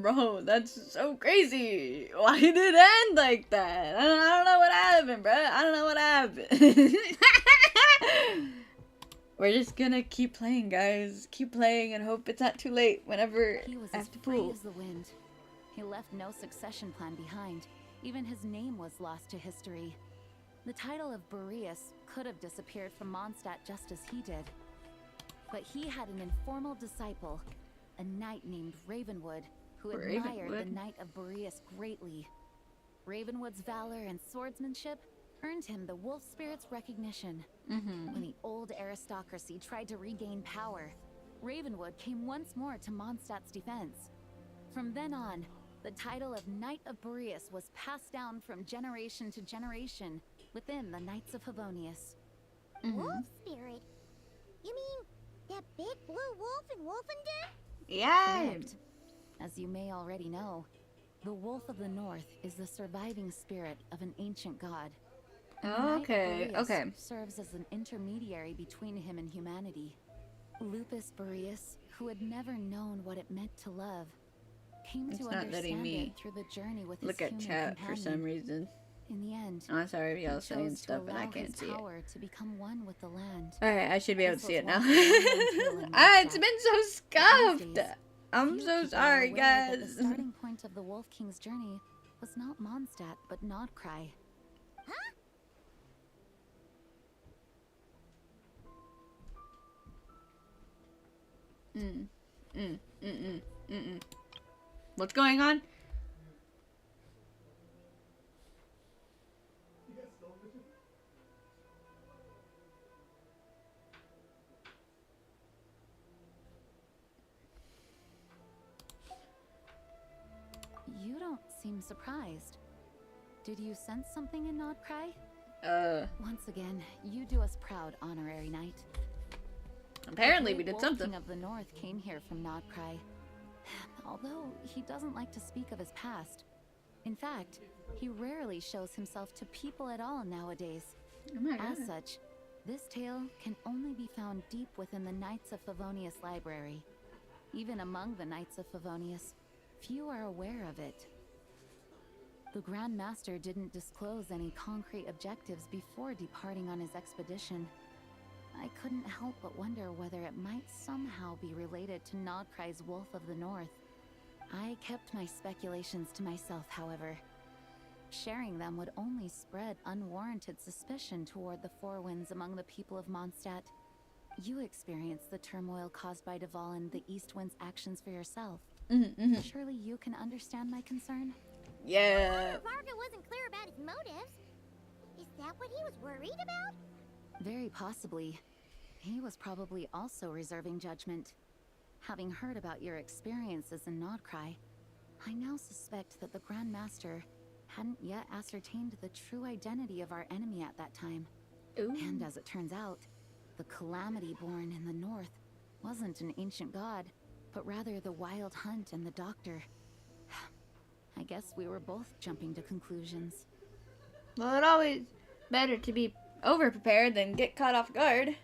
Bro, that's so crazy. Why did it end like that? I don't know what happened, bro. I don't know what happened. We're just gonna keep playing, guys. Keep playing and hope it's not too late whenever I have to pull. He was as free as the wind. He left no succession plan behind. Even his name was lost to history. The title of Boreas could have disappeared from Mondstadt just as he did. But he had an informal disciple, a knight named Ravenwood, who admired the Knight of Boreas greatly. Ravenwood's valor and swordsmanship earned him the wolf spirit's recognition. When the old aristocracy tried to regain power, Ravenwood came once more to Mondstadt's defense. From then on, the title of Knight of Boreas was passed down from generation to generation within the Knights of Favonius. Wolf spirit? You mean that big blue wolf in Wolfenden? Yeah. Correct. As you may already know, the Wolf of the North is the surviving spirit of an ancient god. Okay, okay. Serves as an intermediary between him and humanity. Lupus Boreas, who had never known what it meant to love, came to understand it through the journey with his look at chat companion. for some reason. In the end, I'm sorry if y'all saying stuff and I can't see it. To become one with the land. Alright, I should be able to see it now. It's been so scuffed. I'm so sorry, guys. The starting point of the Wolf King's journey was not Mondstadt, but Nodcry. What's going on? You don't seem surprised. Did you sense something in Nodcry? Once again, you do us proud, honorary knight. Apparently we did something. The King of the North came here from Nodcry. Although he doesn't like to speak of his past. In fact, he rarely shows himself to people at all nowadays. As such, this tale can only be found deep within the Knights of Favonius library. Even among the Knights of Favonius, few are aware of it. The Grand Master didn't disclose any concrete objectives before departing on his expedition. I couldn't help but wonder whether it might somehow be related to Nodcry's Wolf of the North. I kept my speculations to myself, however. Sharing them would only spread unwarranted suspicion toward the Four Winds among the people of Mondstadt. You experienced the turmoil caused by Duval and the East Wind's actions for yourself. Surely you can understand my concern? Yeah. Varkaaaa wasn't clear about his motives. Is that what he was worried about? Very possibly. He was probably also reserving judgment. Having heard about your experiences in Nodcry, I now suspect that the Grand Master hadn't yet ascertained the true identity of our enemy at that time. And as it turns out, the calamity born in the north wasn't an ancient god, but rather the Wild Hunt and the Doctor. I guess we were both jumping to conclusions. Well, it's always better to be over-prepared than get caught off guard.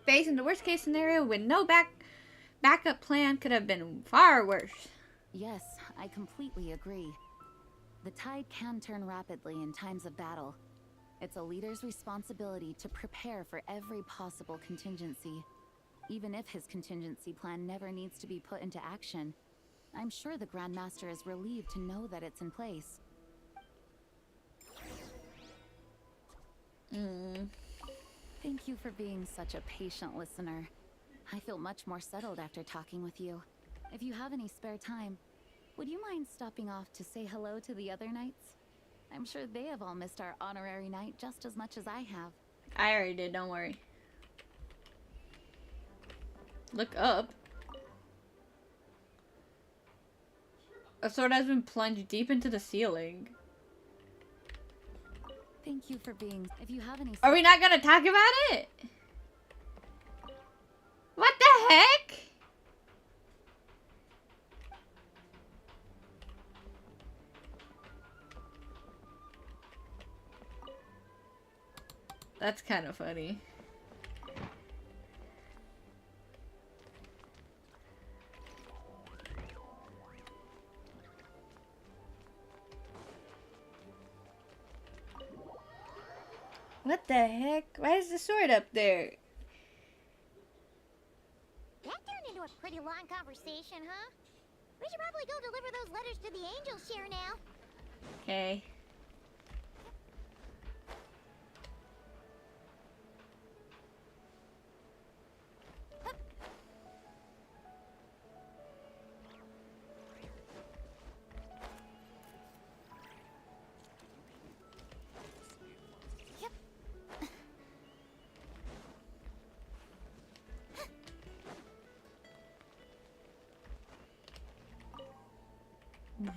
Facing the worst-case scenario with no backup plan could have been far worse. Yes, I completely agree. The tide can turn rapidly in times of battle. It's a leader's responsibility to prepare for every possible contingency. Even if his contingency plan never needs to be put into action, I'm sure the Grand Master is relieved to know that it's in place. Thank you for being such a patient listener. I feel much more settled after talking with you. If you have any spare time, would you mind stopping off to say hello to the other knights? I'm sure they have all missed our honorary knight just as much as I have. I already did, don't worry. Look up. A sword has been plunged deep into the ceiling. Thank you for being... If you have any... Are we not gonna talk about it? What the heck? That's kind of funny. What the heck? Why is the sword up there? That turned into a pretty long conversation, huh? We should probably go deliver those letters to the angels share now. Okay.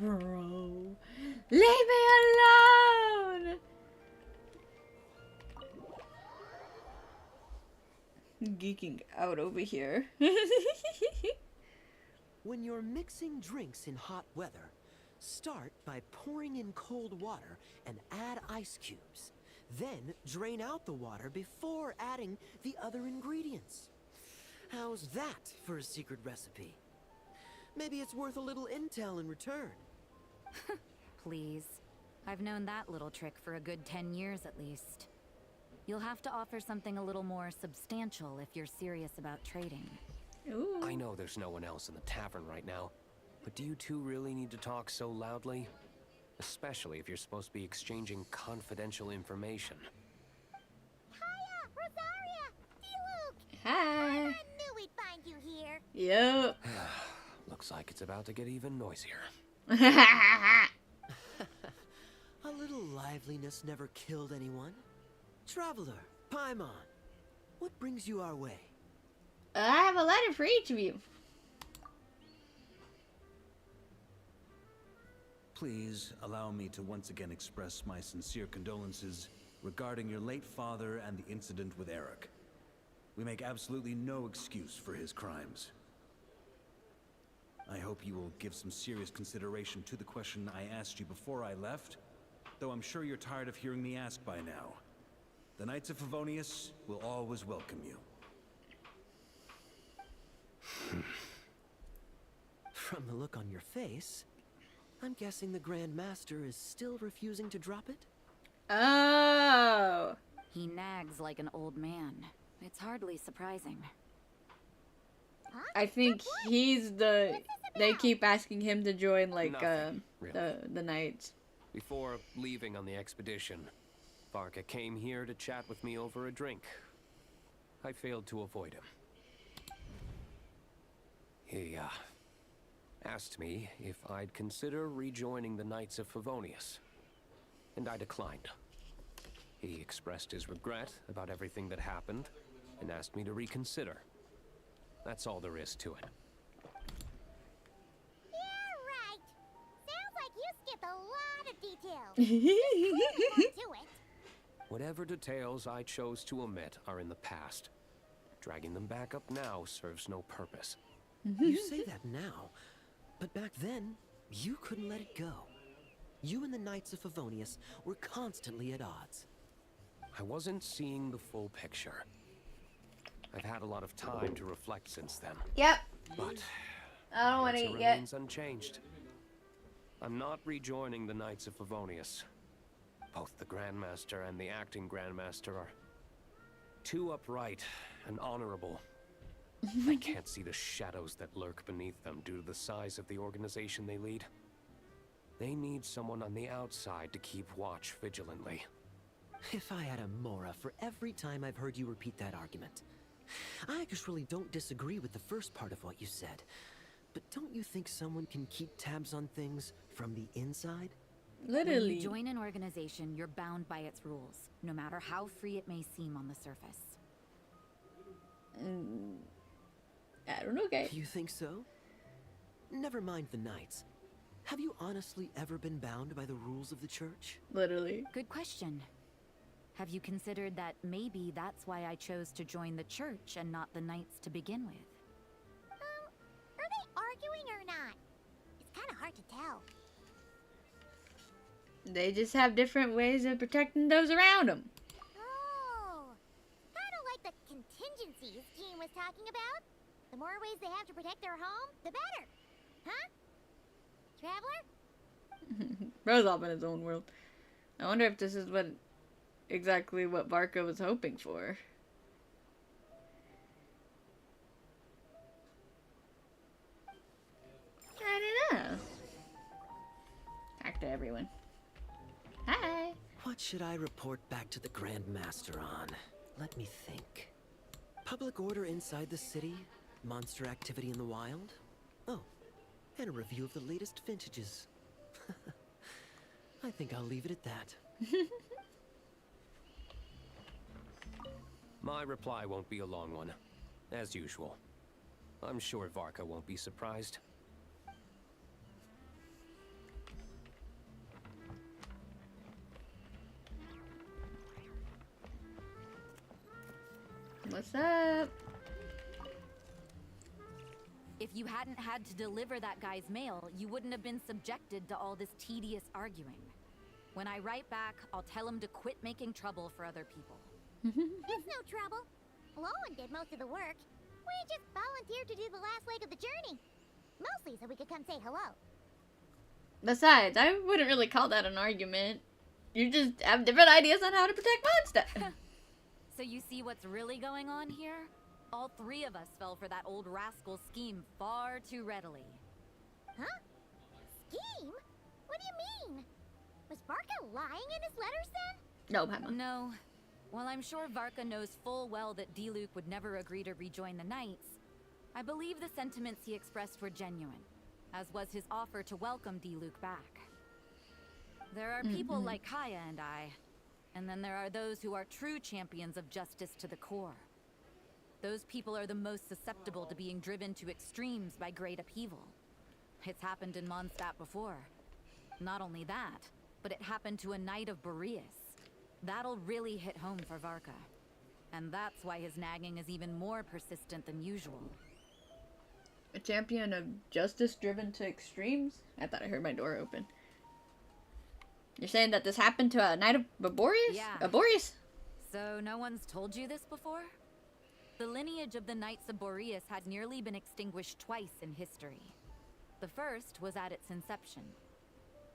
Bro, leave me alone! Geeking out over here. When you're mixing drinks in hot weather, start by pouring in cold water and add ice cubes. Then drain out the water before adding the other ingredients. How's that for a secret recipe? Maybe it's worth a little intel in return. Please. I've known that little trick for a good 10 years at least. You'll have to offer something a little more substantial if you're serious about trading. Ooh. I know there's no one else in the tavern right now, but do you two really need to talk so loudly? Especially if you're supposed to be exchanging confidential information. Hiya, Rosaria! Luke! Hi. I knew we'd find you here. Yep. Looks like it's about to get even noisier. A little liveliness never killed anyone. Traveler, Paimon, what brings you our way? I have a letter for each of you. Please allow me to once again express my sincere condolences regarding your late father and the incident with Eric. We make absolutely no excuse for his crimes. I hope you will give some serious consideration to the question I asked you before I left, though I'm sure you're tired of hearing me ask by now. The Knights of Favonius will always welcome you. From the look on your face, I'm guessing the Grand Master is still refusing to drop it? Oh. He nags like an old man. It's hardly surprising. Huh? I think he's the. They keep asking him to join, like, Nothing, really. the knights. Before leaving on the expedition, Varkaaaa came here to chat with me over a drink. I failed to avoid him. He, asked me if I'd consider rejoining the Knights of Favonius, and I declined. He expressed his regret about everything that happened, and asked me to reconsider. That's all there is to it. Yeah, right. Sounds like you skipped a lot of details. More to it. Whatever details I chose to omit are in the past. Dragging them back up now serves no purpose. You say that now, but back then, you couldn't let it go. You and the Knights of Favonius were constantly at odds. I wasn't seeing the full picture. I've had a lot of time to reflect since then. Yep. But I don't want to answer eat yet. remains unchanged. I'm not rejoining the Knights of Favonius. Both the Grandmaster and the acting Grandmaster are too upright and honorable. I can't see the shadows that lurk beneath them due to the size of the organization they lead. They need someone on the outside to keep watch vigilantly. If I had a Mora for every time I've heard you repeat that argument. I actually don't disagree with the first part of what you said. But don't you think someone can keep tabs on things from the inside? When Literally. you join an organization, you're bound by its rules, no matter how free it may seem on the surface. I don't know, guys. You think so? Never mind the Knights. Have you honestly ever been bound by the rules of the Church? Literally. Good question. Have you considered that maybe that's why I chose to join the church and not the Knights to begin with? Are they arguing or not? It's kind of hard to tell. They just have different ways of protecting those around them. Oh, kind of like the contingencies Jean was talking about. The more ways they have to protect their home, the better. Huh? Traveler? Bro's off in his own world. I wonder if this is what exactly what Varkaaaa was hoping for. I don't know. Back to everyone. Hi. What should I report back to the Grand Master on? Let me think. Public order inside the city? Monster activity in the wild? Oh, and a review of the latest vintages. I think I'll leave it at that. My reply won't be a long one, as usual. I'm sure Varkaaaa won't be surprised. What's up? If you hadn't had to deliver that guy's mail, you wouldn't have been subjected to all this tedious arguing. When I write back, I'll tell him to quit making trouble for other people. It's no trouble. Lowen did most of the work. We just volunteered to do the last leg of the journey. Mostly so we could come say hello. Besides, I wouldn't really call that an argument. You just have different ideas on how to protect Mondstadt. So you see what's really going on here? All three of us fell for that old rascal's scheme far too readily. Huh? Scheme? What do you mean? Was Varkaaaa lying in his letters then? No, Pema. No. While I'm sure Varkaaaa knows full well that Diluc would never agree to rejoin the Knights, I believe the sentiments he expressed were genuine, as was his offer to welcome Diluc back. There are people like Kaya and I, and then there are those who are true champions of justice to the core. Those people are the most susceptible to being driven to extremes by great upheaval. It's happened in Mondstadt before. Not only that, but it happened to a Knight of Boreas. That'll really hit home for Varkaaaa. And that's why his nagging is even more persistent than usual. A champion of justice driven to extremes? I thought I heard my door open. You're saying that this happened to a Knight of Boreas? Yeah. Boreas? So no one's told you this before? The lineage of the Knights of Boreas had nearly been extinguished twice in history. The first was at its inception.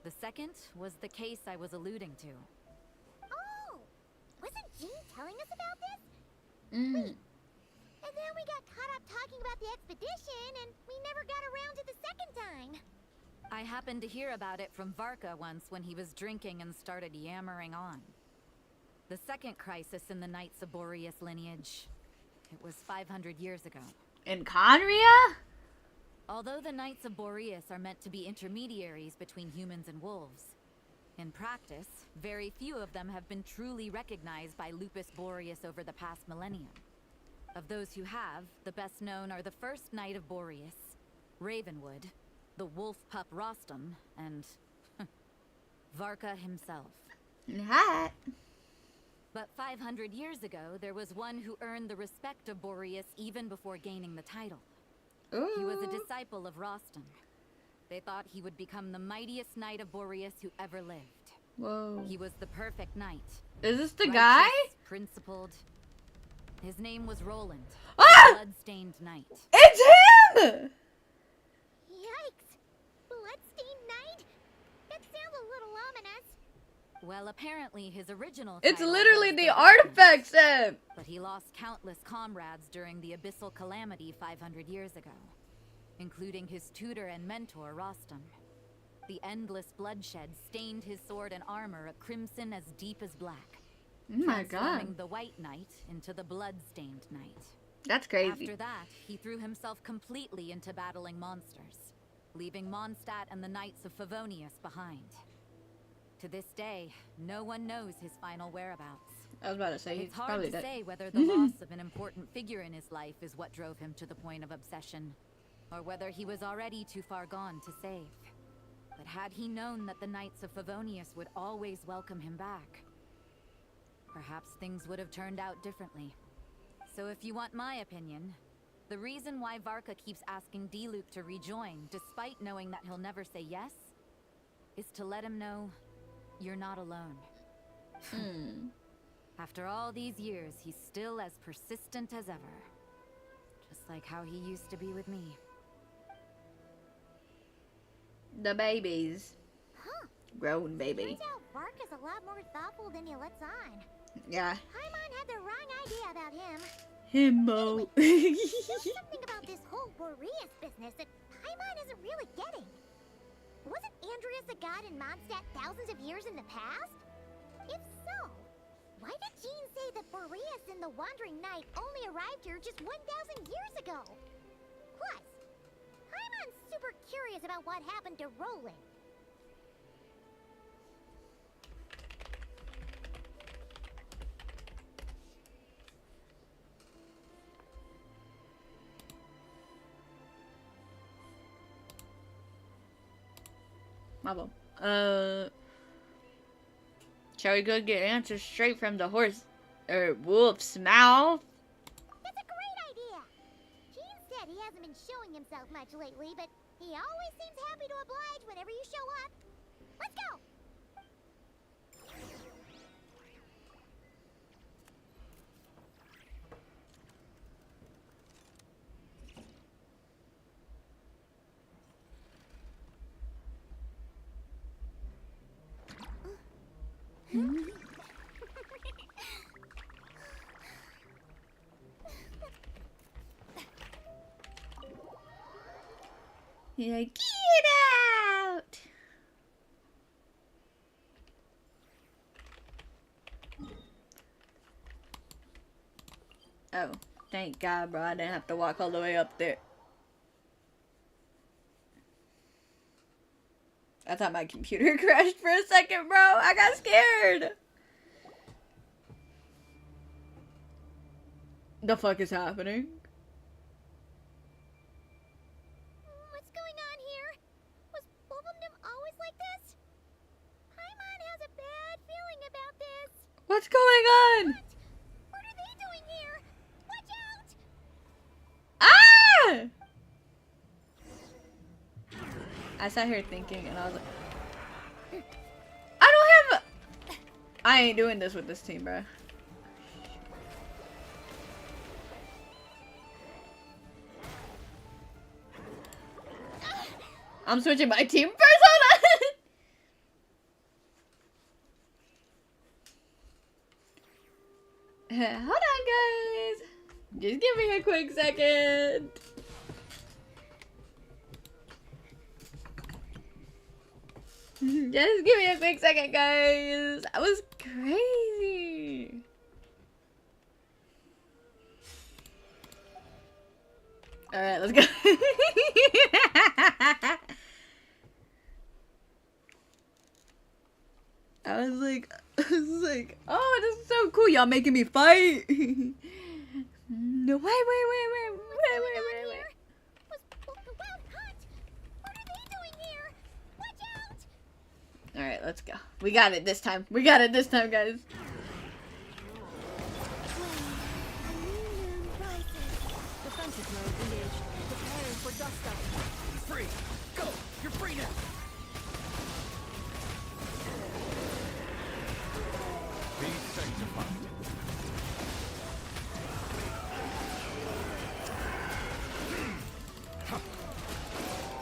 The second was the case I was alluding to. Oh! Wasn't Jean telling us about this? Mm. And then we got caught up talking about the expedition, and we never got around to the second time. I happened to hear about it from Varkaaaa once when he was drinking and started yammering on. The second crisis in the Knights of Boreas lineage. It was 500 years ago. In Conria? Although the Knights of Boreas are meant to be intermediaries between humans and wolves, in practice, very few of them have been truly recognized by Lupus Boreas over the past millennium. Of those who have, the best known are the first Knight of Boreas, Ravenwood, the wolf pup Rostam, and Varkaaaa himself. Hot. But 500 years ago, there was one who earned the respect of Boreas even before gaining the title. Ooh. He was a disciple of Rostam. They thought he would become the mightiest Knight of Boreas who ever lived. Whoa. He was the perfect knight. Is this the Righteous, guy? Principled. His name was Roland, Ah! blood-stained knight. It's him! Yikes! Bloodstained Knight? That sounds a little ominous. Well, apparently his original It's title literally was the Varkaaaa, artifact set! but he lost countless comrades during the Abyssal Calamity 500 years ago, including his tutor and mentor, Rostam. The endless bloodshed stained his sword and armor a crimson as deep as black, Oh my transforming god. the White Knight into the Blood-stained Knight. That's crazy. After that, he threw himself completely into battling monsters, leaving Mondstadt and the Knights of Favonius behind. To this day, no one knows his final whereabouts. I was about to say, he's It's hard probably to dead. say whether the loss of an important figure in his life is what drove him to the point of obsession, or whether he was already too far gone to save. But had he known that the Knights of Favonius would always welcome him back, perhaps things would have turned out differently. So if you want my opinion, the reason why Varkaaaa keeps asking Diluc to rejoin, despite knowing that he'll never say yes, is to let him know you're not alone. After all these years, he's still as persistent as ever. Just like how he used to be with me. The babies. Huh. Grown baby. Turns out Varkaa's a lot more thoughtful than he lets on. Yeah. Paimon had the wrong idea about him. Himbo. There's something about this whole Boreas business that Paimon isn't really getting. Wasn't Andreas a god in Mondstadt thousands of years in the past? If so, why did Jean say that Boreas and the Wandering Knight only arrived here just 1,000 years ago? Plus, Paimon's super curious about what happened to Roland. Mabo. Shall we go get answers straight from the horse or wolf's mouth? That's a great idea. Jean said he hasn't been showing himself much lately, but he always seems happy to oblige whenever you show up. Let's go. Yeah, get out! Oh, thank God, bro. I didn't have to walk all the way up there. I thought my computer crashed for a second, bro. I got scared. The fuck is happening? What's going on here? Was Wolfendom always like this? Paimon has a bad feeling about this. What's going on? What are they doing here? Watch out! Ah! I sat here thinking and I was like, I don't have I ain't doing this with this team, bro. I'm switching my team first, hold on. Hold on, guys. Just give me a quick second. Just give me a quick second, guys. That was crazy. Alright, let's go. I was like, oh, this is so cool. Y'all making me fight. No, wait. Alright, let's go. We got it this time. We got it this time, guys. Defensive mode engaged. Preparing for dust up. Free! Go! You're free now! Be sanctified.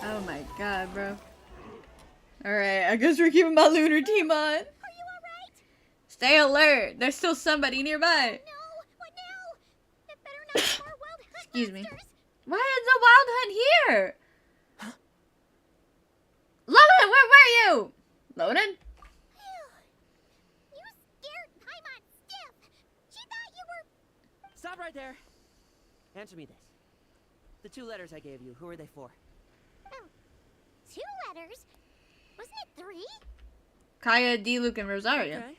Oh my god, bro. Alright, I guess we're keeping my lunar team on. Are you alright? Stay alert. There's still somebody nearby. No, what now? It better not be more wild hunt Excuse me. monsters. Why is the wild hunt here? Loden, where were you? Loden? You scared Paimon stiff. She thought you were... Stop right there. Answer me this. The 2 letters I gave you, who are they for? 2 letters? Wasn't it 3? Kaya, D-Luke, and Rosaria. Okay.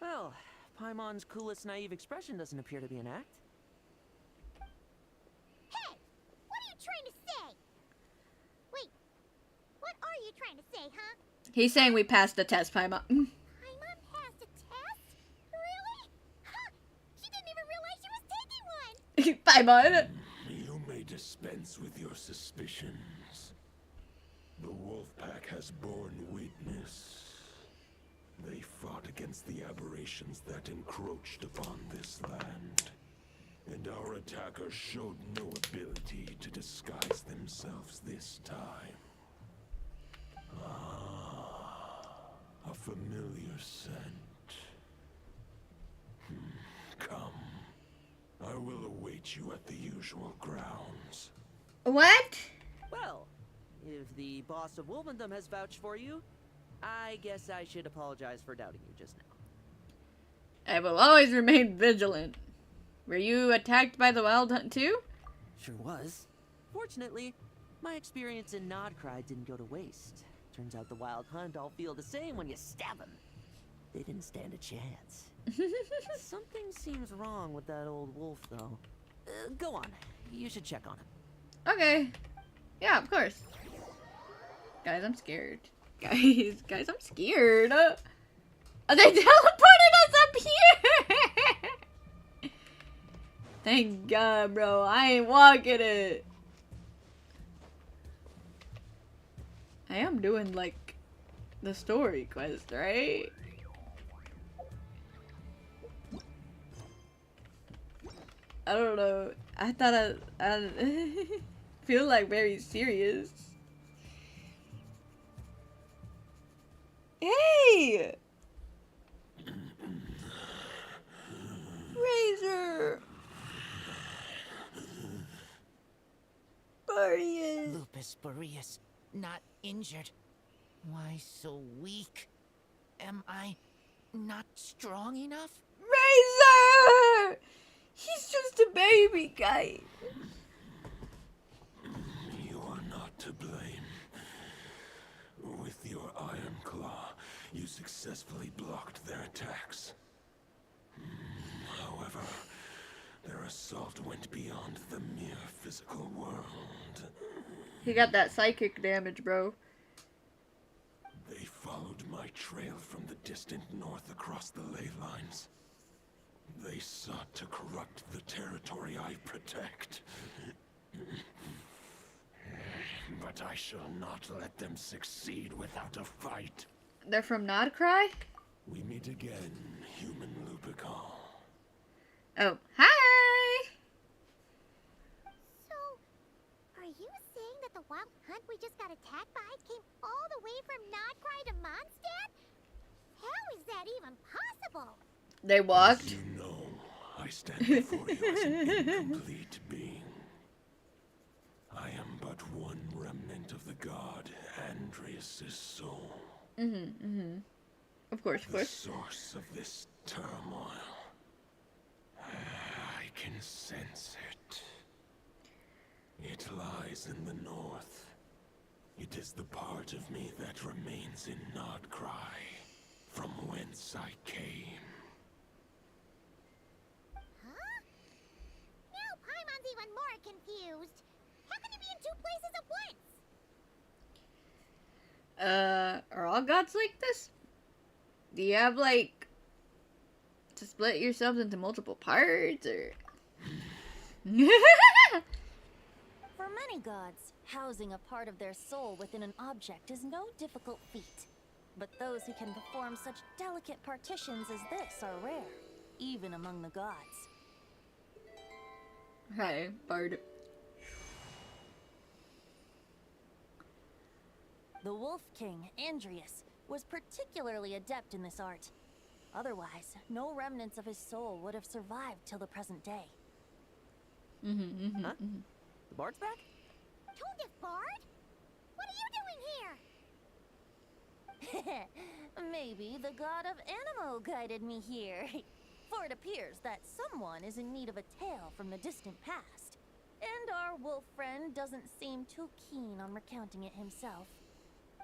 Well, Paimon's coolest naive expression doesn't appear to be an act. Hey! What are you trying to say? Wait. What are you trying to say, huh? He's saying we passed the test, Paimon. Paimon passed a test? Really? Huh! She didn't even realize she was taking one! Paimon. You may dispense with your suspicions. The wolf pack has borne witness. They fought against the aberrations that encroached upon this land. And our attackers showed no ability to disguise themselves this time. Ah, a familiar scent. meet you at the usual grounds. What? Well, if the boss of Wolvendom has vouched for you, I guess I should apologize for doubting you just now. I will always remain vigilant. Were you attacked by the Wild Hunt too? Sure was. Fortunately, my experience in Nodcry didn't go to waste. Turns out the Wild Hunt all feel the same when you stab them. They didn't stand a chance. Something seems wrong with that old wolf, though. Go on. You should check on him. Okay. Yeah, of course. Guys, I'm scared. Guys, I'm scared. They teleported us up here! Thank God, bro. I ain't walking it. I am doing, like, the story quest, right? I don't know. I thought I feel like very serious. Hey! Razor! Boreas! Lupus Boreas, not injured. Why so weak? Am I not strong enough? Razor! He's just a baby guy. You are not to blame. With your iron claw, you successfully blocked their attacks. However, their assault went beyond the mere physical world. He got that psychic damage, bro. They followed my trail from the distant north across the ley lines. They sought to corrupt the territory I protect. But I shall not let them succeed without a fight. They're from Nodcry? We meet again, human Lupical. Oh, hi! So, are you saying that the Wild Hunt we just got attacked by came all the way from Nodcry to Mondstadt? How is that even possible? They walked. As you know, I stand before you as an incomplete being. I am but one remnant of the god Andreas' soul. Of course, The source of this turmoil. I can sense it. It lies in the north. It is the part of me that remains in Nodcry, from whence I came. Huh? Now Paimon's even more confused. How can you be in two places at once? Are all gods like this? Do you have, like, to split yourselves into multiple parts, or? For many gods, housing a part of their soul within an object is no difficult feat. But those who can perform such delicate partitions as this are rare, even among the gods. Hi, Bard. The Wolf King, Andreas, was particularly adept in this art. Otherwise, no remnants of his soul would have survived till the present day. Huh? The Bard's back? Tonedif Bard? What are you doing here? Maybe the god of Animo guided me here. For it appears that someone is in need of a tale from the distant past. And our wolf friend doesn't seem too keen on recounting it himself.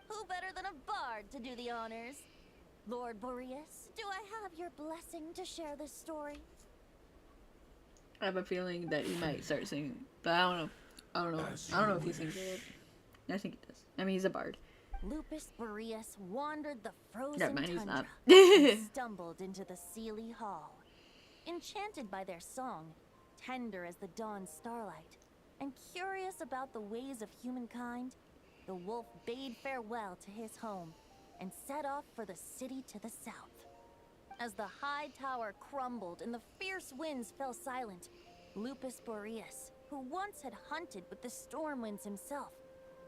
Who better than a bard to do the honors? Lord Boreas, do I have your blessing to share this story? I have a feeling that he might start singing, but I don't know. I don't know if he sings it. I think he does. I mean, he's a bard. Lupus Boreas wandered the frozen Never mind, he's tundra not. and stumbled into the Sealy Hall. Enchanted by their song, tender as the dawn starlight, and curious about the ways of humankind, the wolf bade farewell to his home and set off for the city to the south. As the high tower crumbled and the fierce winds fell silent, Lupus Boreas, who once had hunted with the storm winds himself,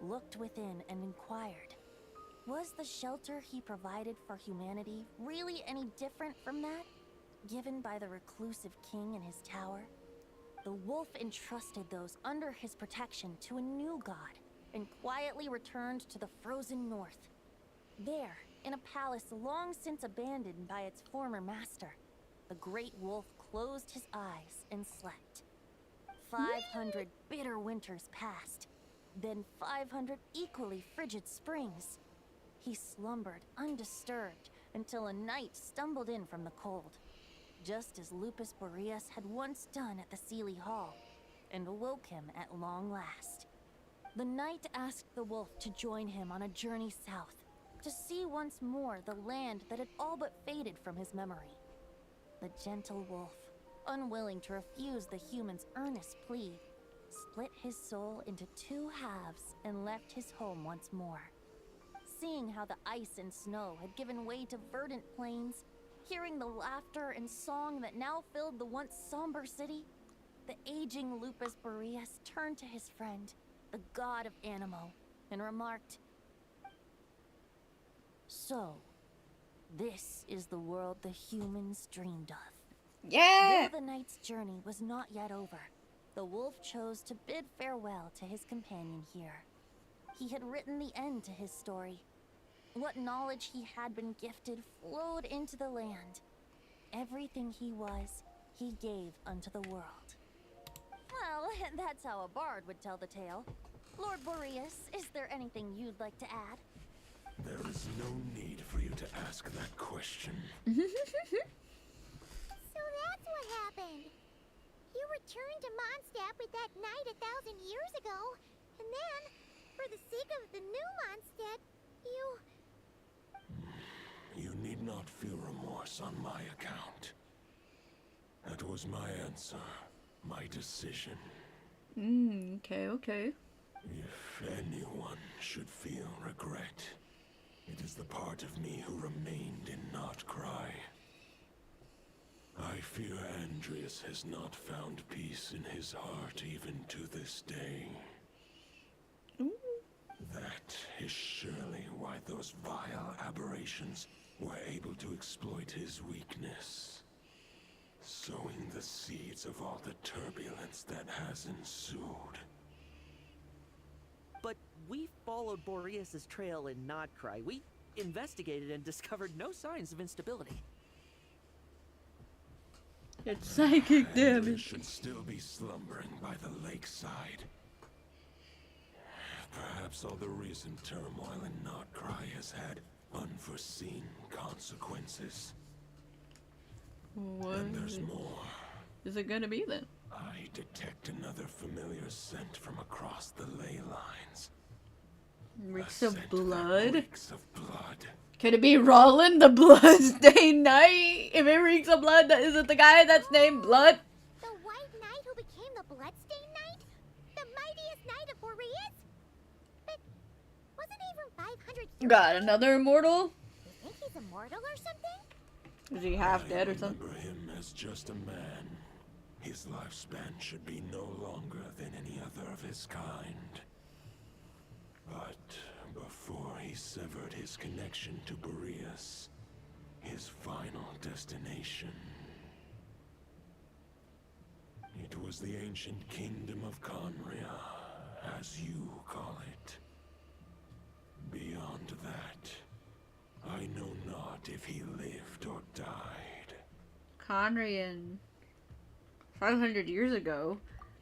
looked within and inquired, was the shelter he provided for humanity really any different from that given by the reclusive king in his tower? the wolf entrusted those under his protection to a new god and quietly returned to the frozen north. There, in a palace long since abandoned by its former master, the great wolf closed his eyes and slept. 500 bitter winters passed, then 500 equally frigid springs. He slumbered undisturbed until a knight stumbled in from the cold, just as Lupus Boreas had once done at the Seelie Hall, and awoke him at long last. The knight asked the wolf to join him on a journey south, to see once more the land that had all but faded from his memory. The gentle wolf, unwilling to refuse the human's earnest plea, split his soul into 2 halves and left his home once more. Seeing how the ice and snow had given way to verdant plains, hearing the laughter and song that now filled the once somber city, the aging Lupus Boreas turned to his friend, the god of Animo, and remarked, "So, this is the world the humans dreamed of." Yeah! Though the knight's journey was not yet over, the wolf chose to bid farewell to his companion here. He had written the end to his story. What knowledge he had been gifted flowed into the land. Everything he was, he gave unto the world. Well, that's how a bard would tell the tale. Lord Boreas, is there anything you'd like to add? There is no need for you to ask that question. So that's what happened. You returned to Mondstadt with that knight 1,000 years ago, and then, for the sake of the new Mondstadt, you... You need not feel remorse on my account. That was my answer, my decision. Okay. If anyone should feel regret, it is the part of me who remained in Notcry. I fear Andreas has not found peace in his heart even to this day. That is surely why those vile aberrations were able to exploit his weakness, sowing the seeds of all the turbulence that has ensued. But we followed Boreas' trail in Notcry. We investigated and discovered no signs of instability. It's psychic Andreas damage. should still be slumbering by the lakeside. Perhaps all the recent turmoil in Notcry has had unforeseen consequences. What And there's more. is it gonna be then? I detect another familiar scent from across the ley lines. Reeks A of scent that blood? reeks of blood. Could it be Roland, the Bloodstained Knight? If it reeks of blood, that is it the guy that's named Blood? The White Knight who became the Bloodstained Knight? The mightiest knight of Boreas? But wasn't he from 500 years Got ago? another immortal? You think he's immortal or something? Is he half dead or something? I remember him as just a man. His lifespan should be no longer than any other of his kind. But before he severed his connection to Boreas, his final destination, it was the ancient kingdom of Conria, as you call it. Beyond that, I know not if he lived or died. Conrian. 500 years ago.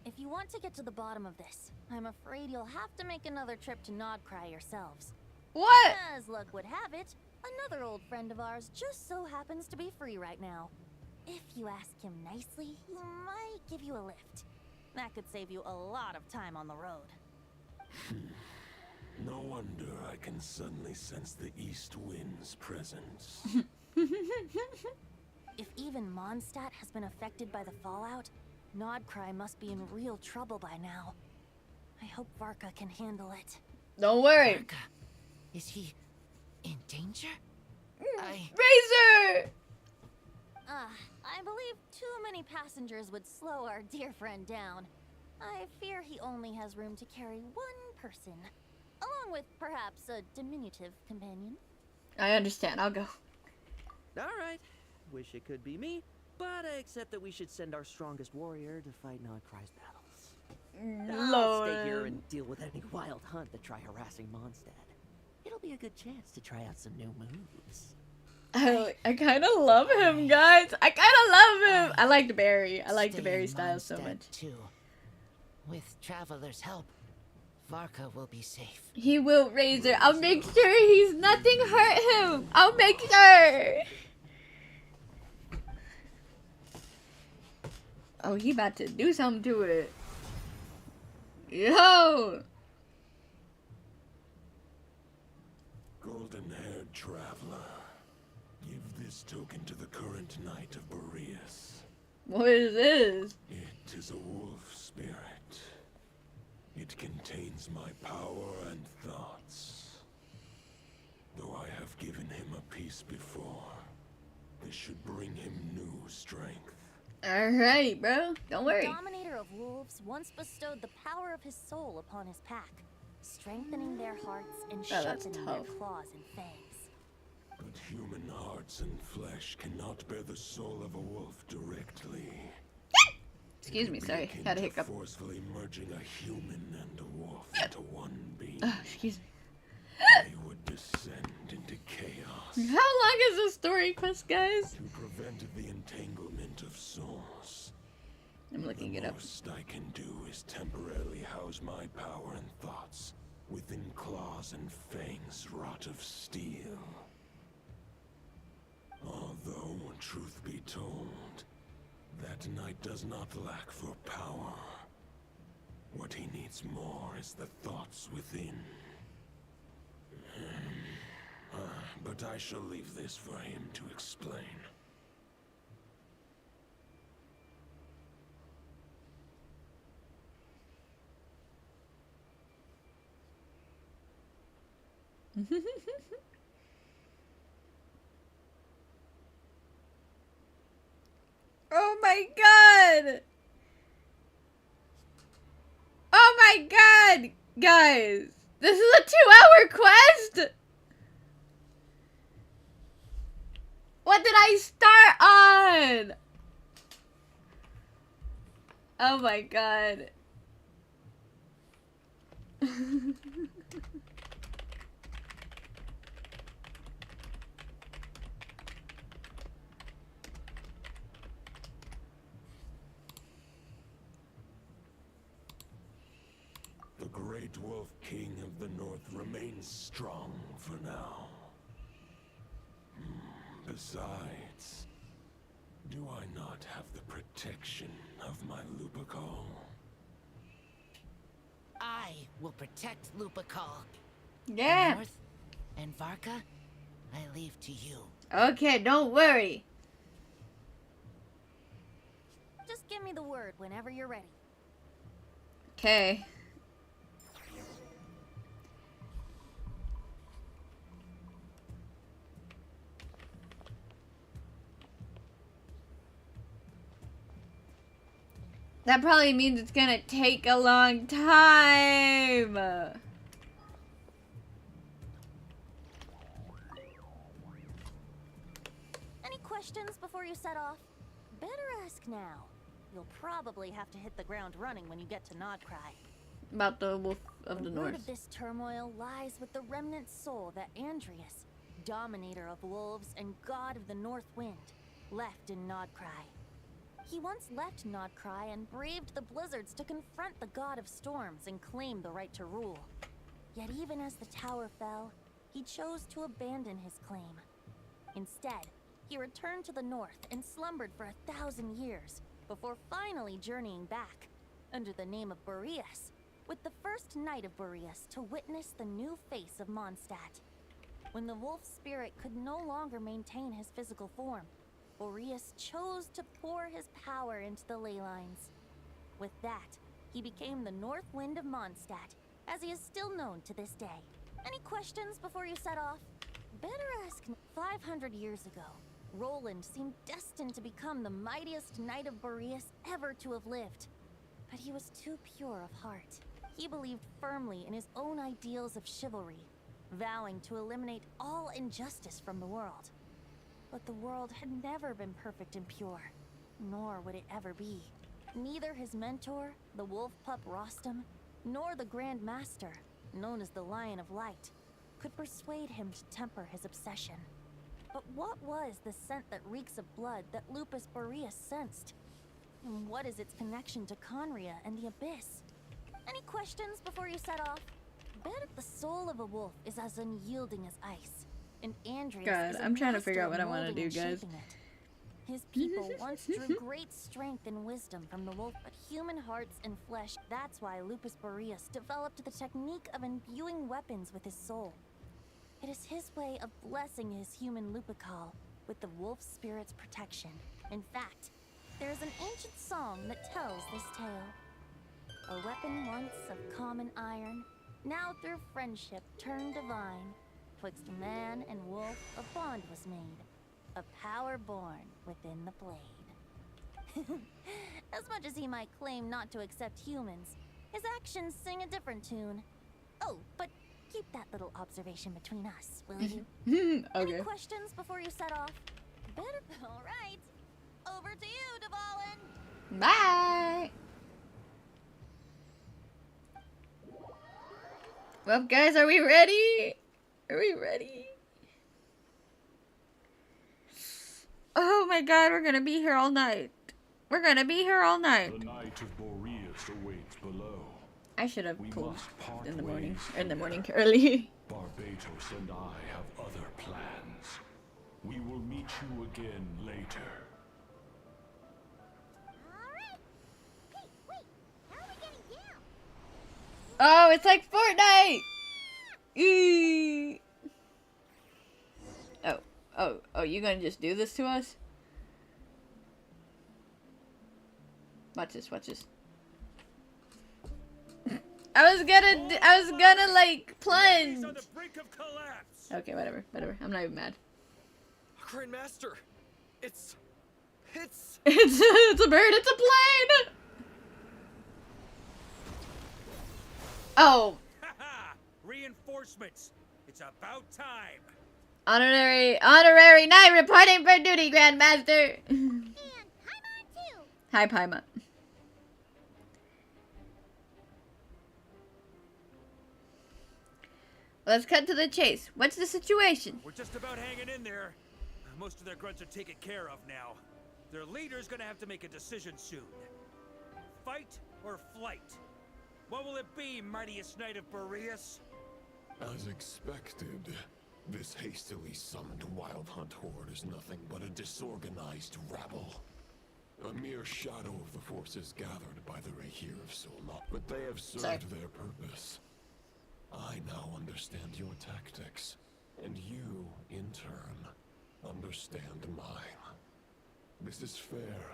If you want to get to the bottom of this, I'm afraid you'll have to make another trip to Nodcry yourselves. What? As luck would have it, another old friend of ours just so happens to be free right now. If you ask him nicely, he might give you a lift. That could save you a lot of time on the road. No wonder I can suddenly sense the east wind's presence. If even Mondstadt has been affected by the fallout, Nodcry must be in real trouble by now. I hope Varkaaaa can handle it. Don't worry. Varkaaaa, is he in danger? Razor! I believe too many passengers would slow our dear friend down. I fear he only has room to carry one person, along with perhaps a diminutive companion. I understand. I'll go. All right. Wish it could be me, But I accept that we should send our strongest warrior to fight Nodcry's battles. Lord. I'll stay here and deal with any wild hunt that try harassing Mondstadt. It'll be a good chance to try out some new moves. I kind of love him, guys. I kind of love him. I like the Barry. I like the Barry style so much. Too. With Traveler's help, Varkaaaa will be safe. He will, Razor. I'll make sure he's nothing hurt him. I'll make sure. Oh, he about to do something to it. Yo. Golden-haired traveler, give this token to the current Knight of Boreas. What is this? It is a wolf spirit. It contains my power and thoughts. Though I have given him a piece before, this should bring him new strength. Alright, bro. Don't worry. The Dominator of Wolves once bestowed the power of his soul upon his pack, strengthening their hearts and sharpening their claws and fangs. But human hearts and flesh cannot bear the soul of a wolf directly. Excuse me, sorry. Had a hiccup. Forcefully merging a human and a wolf into one being. Excuse me. They would descend into chaos. How long is this story quest, guys? To prevent the entanglement of souls. I'm looking it up. The most I can do is temporarily house my power and thoughts within claws and fangs wrought of steel. Although, truth be told, that knight does not lack for power. What he needs more is the thoughts within. But I shall leave this for him to explain. Oh my god! Oh my god! Guys! This is a 2-hour quest! What did I start on? Oh my god. The Great Wolf King of the North remains strong for now. Besides, do I not have the protection of my Lupercal? I will protect Lupercal. Yeah. North and Varkaaaa, I leave to you. Okay, don't worry. Just give me the word whenever you're ready. Okay. That probably means it's gonna take a long time. Any questions before you set off? Better ask now. You'll probably have to hit the ground running when you get to Nodcry. About the Wolf of the The root North. of this turmoil lies with the remnant soul that Andrias, Dominator of Wolves and God of the North Wind, left in Nodcry. He once left Nodcry and braved the blizzards to confront the God of Storms and claim the right to rule. Yet even as the tower fell, he chose to abandon his claim. Instead, he returned to the north and slumbered for 1,000 years before finally journeying back, under the name of Boreas, with the first Knight of Boreas to witness the new face of Mondstadt. When the wolf spirit could no longer maintain his physical form, Boreas chose to pour his power into the ley lines. With that, he became the North Wind of Mondstadt, as he is still known to this day. Any questions before you set off? Better ask. 500 years ago, Roland seemed destined to become the mightiest Knight of Boreas ever to have lived. But he was too pure of heart. He believed firmly in his own ideals of chivalry, vowing to eliminate all injustice from the world. But the world had never been perfect and pure, nor would it ever be. Neither his mentor, the wolf pup Rostam, nor the Grand Master, known as the Lion of Light, could persuade him to temper his obsession. But what was the scent that reeks of blood that Lupus Boreas sensed? And what is its connection to Conria and the Abyss? Any questions before you set off? Bet the soul of a wolf is as unyielding as ice, and Andreas God, is a I'm trying to master figure out of what I want to molding do, and guys. shaping it. His people once drew great strength and wisdom from the wolf, but human hearts and flesh. That's why Lupus Boreas developed the technique of imbuing weapons with his soul. It is his way of blessing his human Lupical with the wolf spirit's protection. In fact, there is an ancient song that tells this tale. A weapon once of common iron, now through friendship turned divine. Twixt man and wolf a bond was made, a power born within the blade. As much as he might claim not to accept humans, his actions sing a different tune. Oh, but keep that little observation between us, will you? Okay. Any questions before you set off? Better. All right. Over to you, Dvalin. Bye. Well, guys, are we ready? Are we ready? Oh my God, we're gonna be here all night. We're gonna be here all night. The night of Boreas awaits below. I should have We pulled must part in the morning, ways or in the here. morning early. Barbatos and I have other plans. We will meet you again later. Alright. Hey, wait. How are we getting down? Oh, it's like Fortnite! Eee. Oh, you gonna just do this to us? Watch this, watch this. I was gonna like plunge. On the brink of collapse. Okay, whatever. I'm not even mad. Grand Master, it's It's a bird, it's a plane! Oh. haha, reinforcements. It's about time. Honorary knight reporting for duty, Grandmaster. And Paimon too. Hi, Paimon. Let's cut to the chase. What's the situation? We're just about hanging in there. Most of their grunts are taken care of now. Their leader's gonna have to make a decision soon. Fight or flight? What will it be, mightiest knight of Boreas? As expected, this hastily summoned Wild Hunt horde is nothing but a disorganized rabble. A mere shadow of the forces gathered by the Rahir of Solnat, but they have served their purpose. I now understand your tactics, and you, in turn, understand mine. This is fair.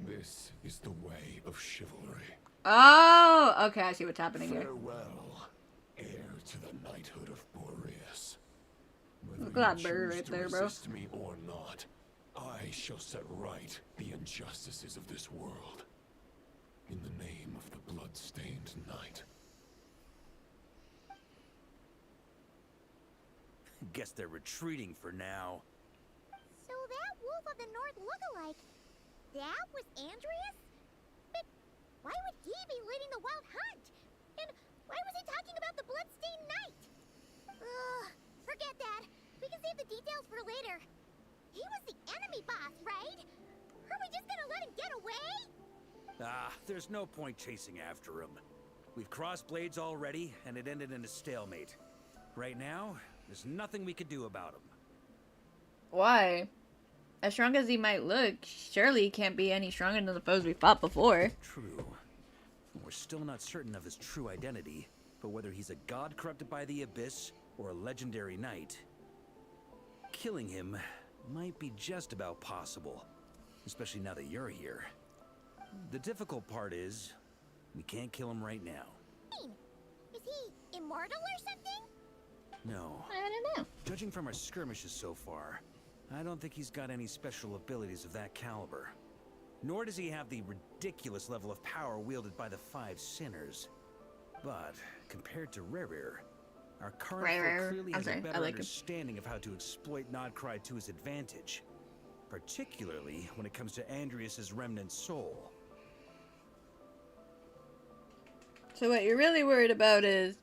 This is the way of chivalry. Oh, okay, I see what's happening here. Farewell, heir to the knighthood of Boreas. Whether Look at that you bird choose right to there, bro. resist me or not, I shall set right the injustices of this world. In the name of the blood-stained knight. Guess they're retreating for now. So that Wolf of the North look-alike, that was Andreas? But why would he be leading the Wild Hunt? And why was he talking about the Bloodstained Knight? Ugh, forget that. We can save the details for later. He was the enemy boss, right? Are we just gonna let him get away? Ah, there's no point chasing after him. We've crossed blades already, and it ended in a stalemate. Right now, there's nothing we could do about him. Why? As strong as he might look, surely he can't be any stronger than the foes we fought before. True. We're still not certain of his true identity, but whether he's a god corrupted by the Abyss or a legendary knight, killing him might be just about possible, especially now that you're here. The difficult part is, we can't kill him right now. Is he immortal or something? I No. don't know. Judging from our skirmishes so far, I don't think he's got any special abilities of that caliber. Nor does he have the ridiculous level of power wielded by the Five Sinners. But, compared to Rerir, our current foe clearly has a better understanding of how to exploit Nodcry to his advantage. particularly when it comes to Andrias's remnant soul. So what you're really worried about isn't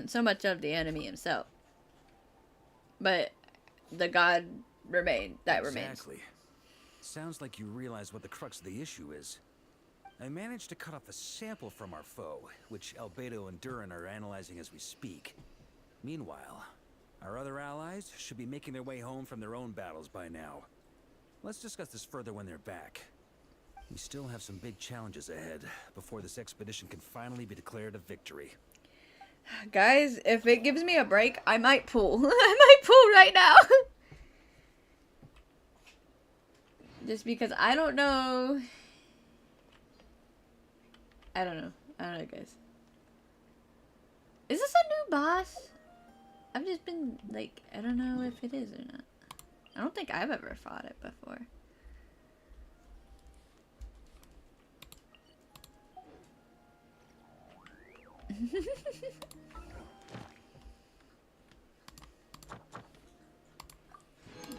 so much of the enemy himself, but the god remains. Exactly. Sounds like you realize what the crux of the issue is. I managed to cut off a sample from our foe, which Albedo and Durin are analyzing as we speak. Meanwhile, our other allies should be making their way home from their own battles by now. Let's discuss this further when they're back. We still have some big challenges ahead before this expedition can finally be declared a victory. Guys, if it gives me a break, I might pull. I might pull right now. Just because I don't know. I don't know, guys. Is this a new boss? I've just been, like, I don't know if it is or not. I don't think I've ever fought it before.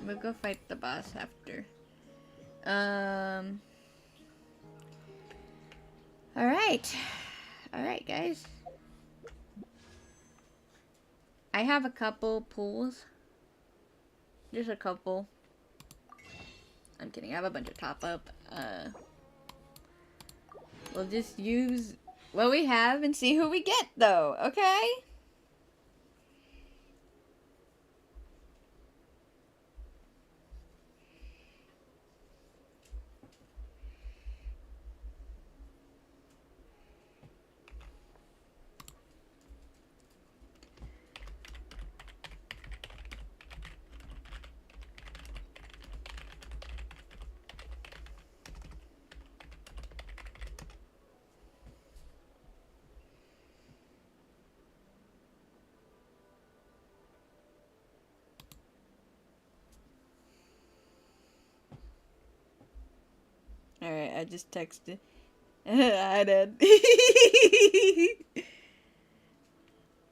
We'll go fight the boss after. Alright, guys. I have a couple pulls. Just a couple. I'm kidding, I have a bunch of top up. We'll just use what we have and see who we get, though, okay? Alright, I just texted. I did.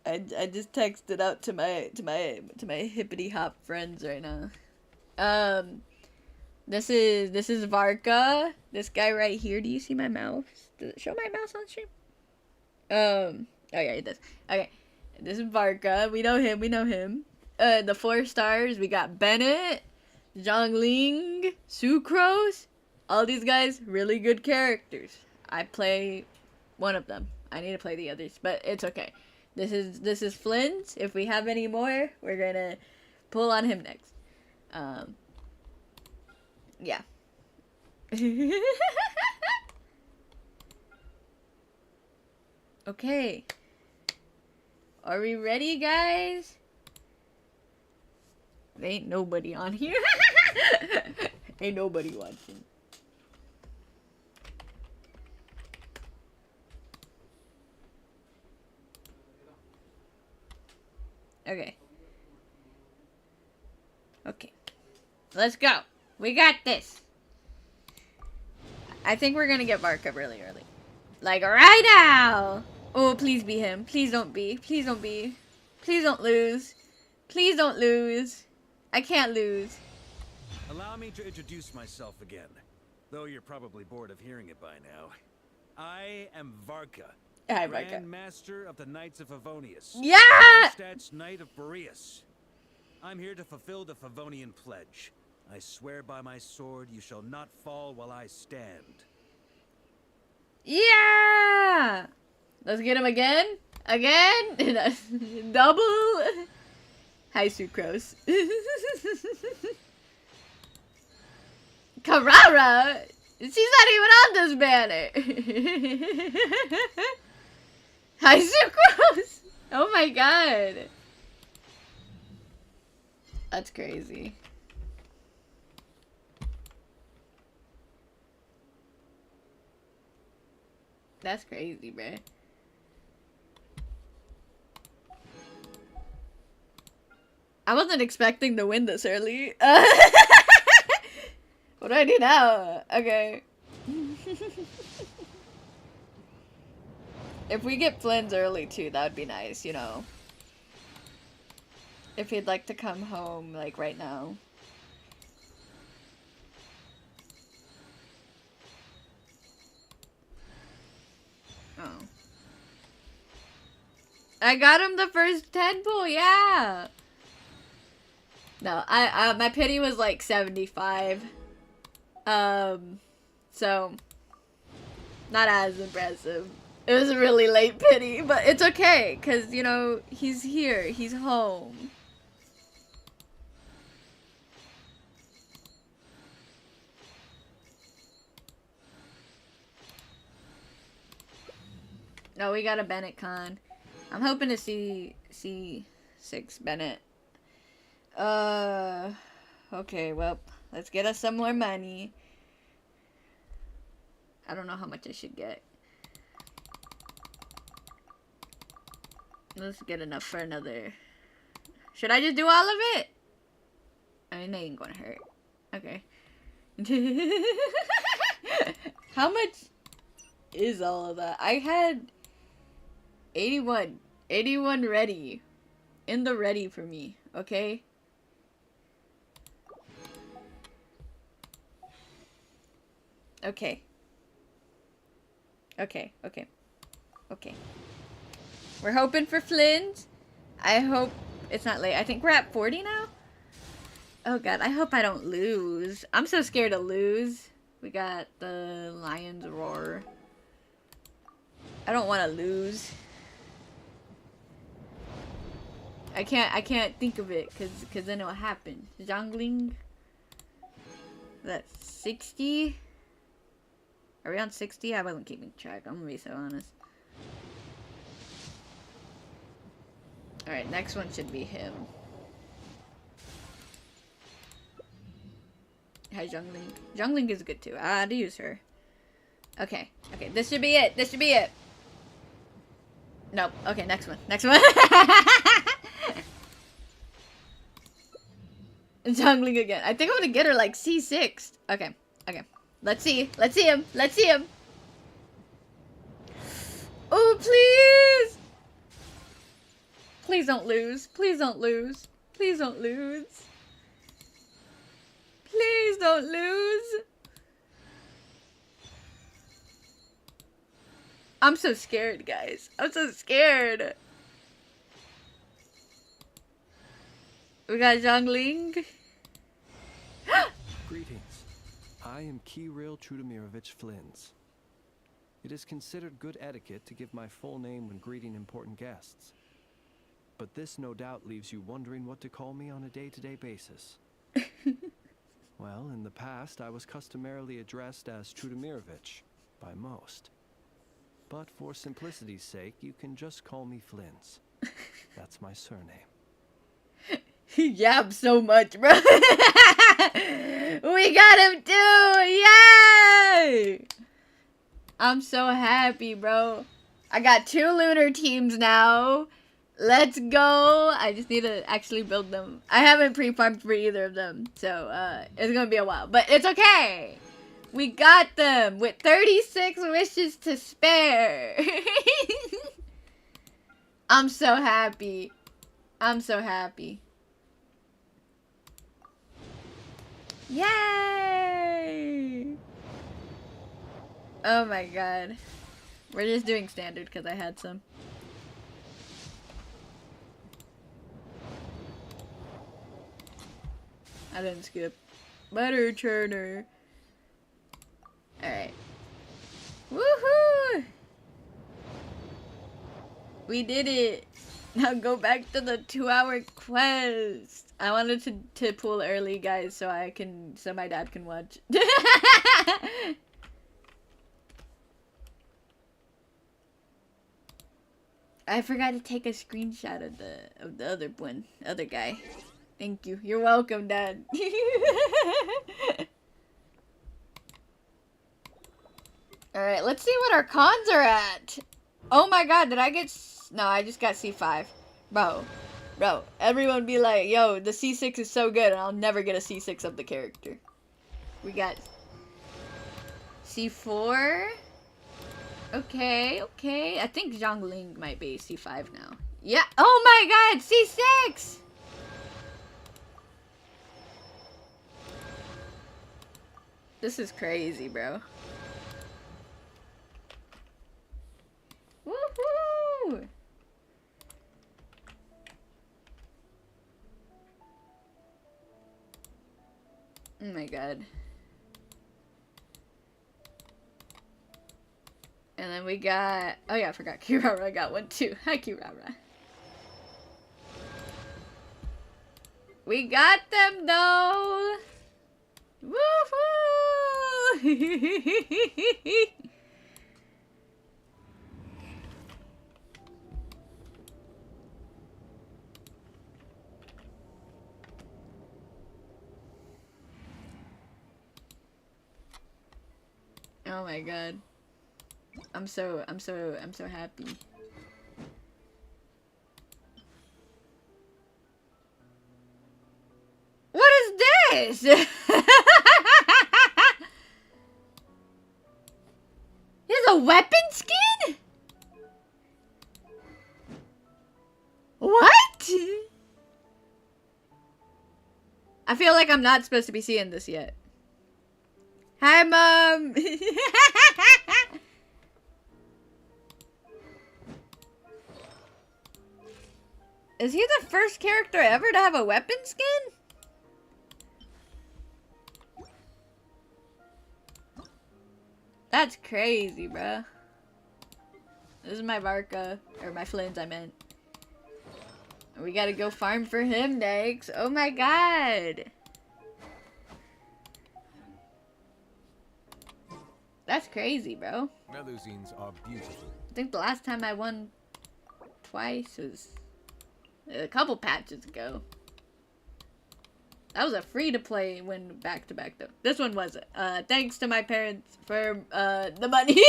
I just texted out to my hippity hop friends right now. This is Varkaaaa. This guy right here. Do you see my mouse? Does it show my mouse on stream? Oh yeah, it does. Okay. This is Varkaaaa. We know him. The 4 stars, we got Bennett, Zhongling, Sucrose. All these guys, really good characters. I play one of them. I need to play the others, but it's okay. This is Flynn's. If we have any more, we're gonna pull on him next. Yeah. Okay. Are we ready, guys? There ain't nobody on here. Ain't nobody watching. Okay. Okay. Let's go. We got this. I think we're gonna get Varkaaaa really early. Like right now. Oh, please be him. Please don't be. Please don't be. Please don't lose. Please don't lose. I can't lose. Allow me to introduce myself again. Though you're probably bored of hearing it by now. I am Varkaaaa. Hi, Grand Varkaaaa. Master of the Knights of Favonius. Yeah! Mondstadt's Knight of Boreas. I'm here to fulfill the Favonian pledge. I swear by my sword you shall not fall while I stand. Yeah! Let's get him again. Again. Double. Hi, Sucrose. Carrara? She's not even on this banner. Hi, Sucrose. Oh my god. That's crazy. That's crazy, bruh. I wasn't expecting to win this early. What do I do now? Okay. If we get Flynn's early too, that would be nice, you know. If he'd like to come home, like, right now. I got him the first 10 pull, yeah. No, my pity was like 75. So not as impressive. It was a really late pity, but it's okay, cause you know, he's here, he's home. No, we got a Bennett con. I'm hoping to see 6 Bennett. Okay, well, let's get us some more money. I don't know how much I should get. Let's get enough for another. Should I just do all of it? I mean, they ain't gonna hurt. Okay. How much is all of that? I had 81 ready. In the ready for me, okay? Okay. Okay. We're hoping for Flint. I hope it's not late. I think we're at 40 now. Oh god, I hope I don't lose. I'm so scared to lose. We got the Lion's Roar. I don't want to lose. I can't think of it cause then it'll happen. Zhongling. That's 60. Are we on 60? I wasn't keeping track. I'm gonna be so honest. Alright, next one should be him. Hi, Zhongling. Zhongling is good too. I'd use her. Okay. Okay, this should be it. This should be it. Nope. Okay, next one. Next one. Zhongling again. I think I'm gonna get her like C6. Okay. Okay. Let's see. Let's see him. Let's see him. Oh, please. Please don't lose. Please don't lose. Please don't lose. Please don't lose. I'm so scared, guys. I'm so scared. We got Zhongling. Greetings. I am Kirill Trudemirovich Flins. It is considered good etiquette to give my full name when greeting important guests. But this no doubt leaves you wondering what to call me on a day-to-day basis. Well, in the past, I was customarily addressed as Trudemirovich by most. But for simplicity's sake, you can just call me Flins. That's my surname. He yaps so much, bro. We got him too! Yay! I'm so happy, bro. I got 2 lunar teams now. Let's go. I just need to actually build them. I haven't pre-farmed for either of them, so it's gonna be a while. But it's okay. We got them with 36 wishes to spare. I'm so happy. I'm so happy. Yay! Oh my god. We're just doing standard because I had some. I didn't skip. Butter churner. Alright. Woohoo! We did it! Now go back to the 2-hour quest. I wanted to pull early, guys, so my dad can watch. I forgot to take a screenshot of the other guy. Thank you. You're welcome, Dad. Alright, let's see what our cons are at. Oh my god, did I get... No, I just got C5. Bro, everyone be like, yo, the C6 is so good, and I'll never get a C6 of the character. We got C4. Okay. I think Zhongling might be C5 now. Yeah. Oh my god, C6! This is crazy, bro. Woohoo! my god. And then we got... Oh yeah, I forgot Kirara got one too. Hi, Kirara. We got them though! Woohoo! Oh my god. I'm so happy. What is this? He has a weapon skin? What? I feel like I'm not supposed to be seeing this yet. Hi, Mom! Is he the first character ever to have a weapon skin? That's crazy, bruh. This is my Varkaaaa. Or my Flins, I meant. We gotta go farm for him next. Oh my god! That's crazy, bro. Melusines are beautiful. I think the last time I won twice was a couple patches ago. That was a free-to-play win back-to-back, though. This one wasn't. Thanks to my parents for the money.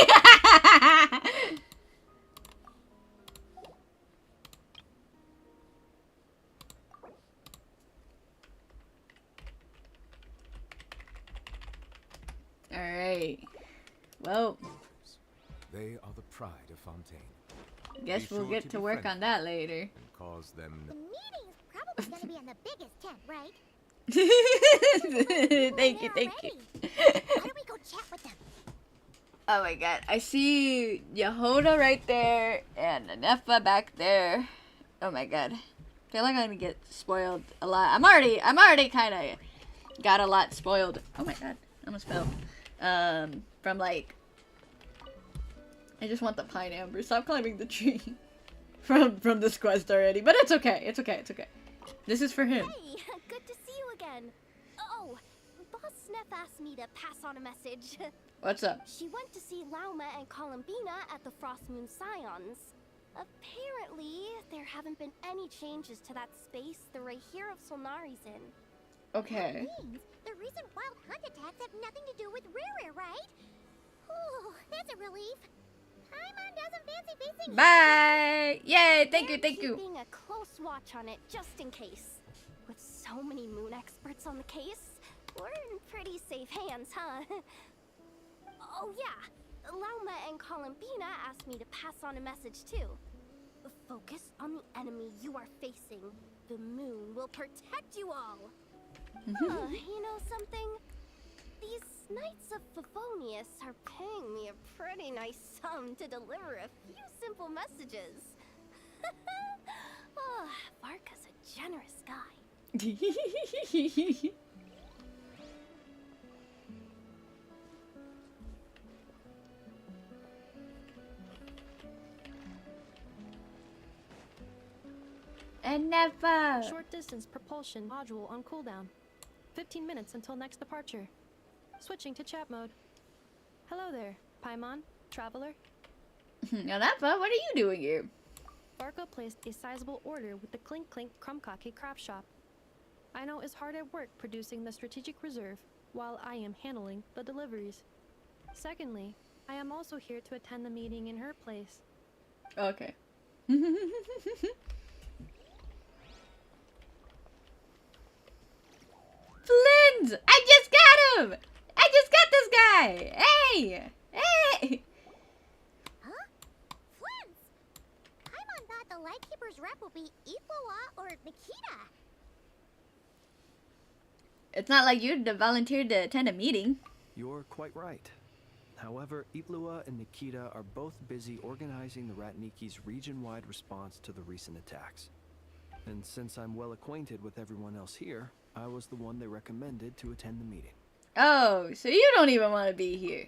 Alright. Well, They are the pride of Fontaine. guess Be we'll sure get to to be work friendly. on that later. And cause them. The meeting's probably gonna be in the biggest tent, right? Thank you, thank you. Why don't we go chat with them? Oh my god, I see Yehoda right there and Nefa back there. Oh my god. I feel like I'm gonna get spoiled a lot. I'm already kinda got a lot spoiled. Oh my god, I almost fell. From like, I just want the pine amber. Stop climbing the tree. from this quest already. But it's okay, it's okay, it's okay. This is for him. Hey, good to see you again. Oh, Boss Sneff asked me to pass on a message. What's up? She went to see Lauma and Columbina at the Frost Moon Scions. Apparently, there haven't been any changes to that space the Rahir of Solnari's in. Okay. That means the recent wild hunt attacks have nothing to do with Riri, right? Ooh, that's a relief. Paimon doesn't fancy facing. Bye! Yay, thank you, And thank you. keeping a close watch on it just in case. With so many moon experts on the case, we're in pretty safe hands, huh? Oh yeah, Lauma and Columbina asked me to pass on a message too. Focus on the enemy you are facing. The moon will protect you all. You know something? These Knights of Favonius are paying me a pretty nice sum to deliver a few simple messages. Oh, Varkaa's a generous guy. And never. Short distance propulsion module on cooldown. 15 minutes until next departure. Switching to chat mode. Hello there, Paimon, traveler. Now Nefa, what are you doing here? Varkaaaa placed a sizable order with the Clink Clink Krumkake craft shop. Aino is hard at work producing the strategic reserve, while I am handling the deliveries. Secondly, I am also here to attend the meeting in her place. Okay. Flins! I just got him! I just got this guy! Hey! Hey! Huh? Flins! Paimon thought the Lightkeeper's rep would be Iqua or Nikita. It's not like you volunteered to attend a meeting. You're quite right. However, Itlua and Nikita are both busy organizing the Ratniki's region-wide response to the recent attacks. And since I'm well acquainted with everyone else here, I was the one they recommended to attend the meeting. Oh, so you don't even want to be here.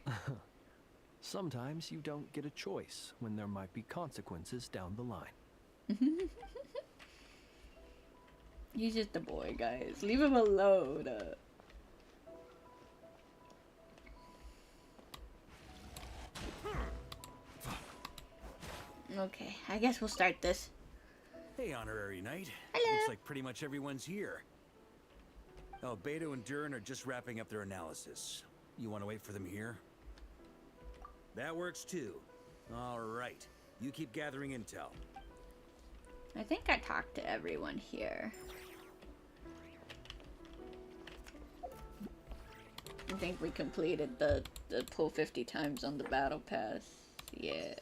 Sometimes you don't get a choice when there might be consequences down the line. He's just a boy, guys. Leave him alone. Okay, I guess we'll start this. Hey, Honorary Knight. Hello. Looks like pretty much everyone's here. Albedo and Durin are just wrapping up their analysis. You want to wait for them here? That works too. All right. You keep gathering intel. I think I talked to everyone here. I think we completed the pull 50 times on the battle pass. Yeah.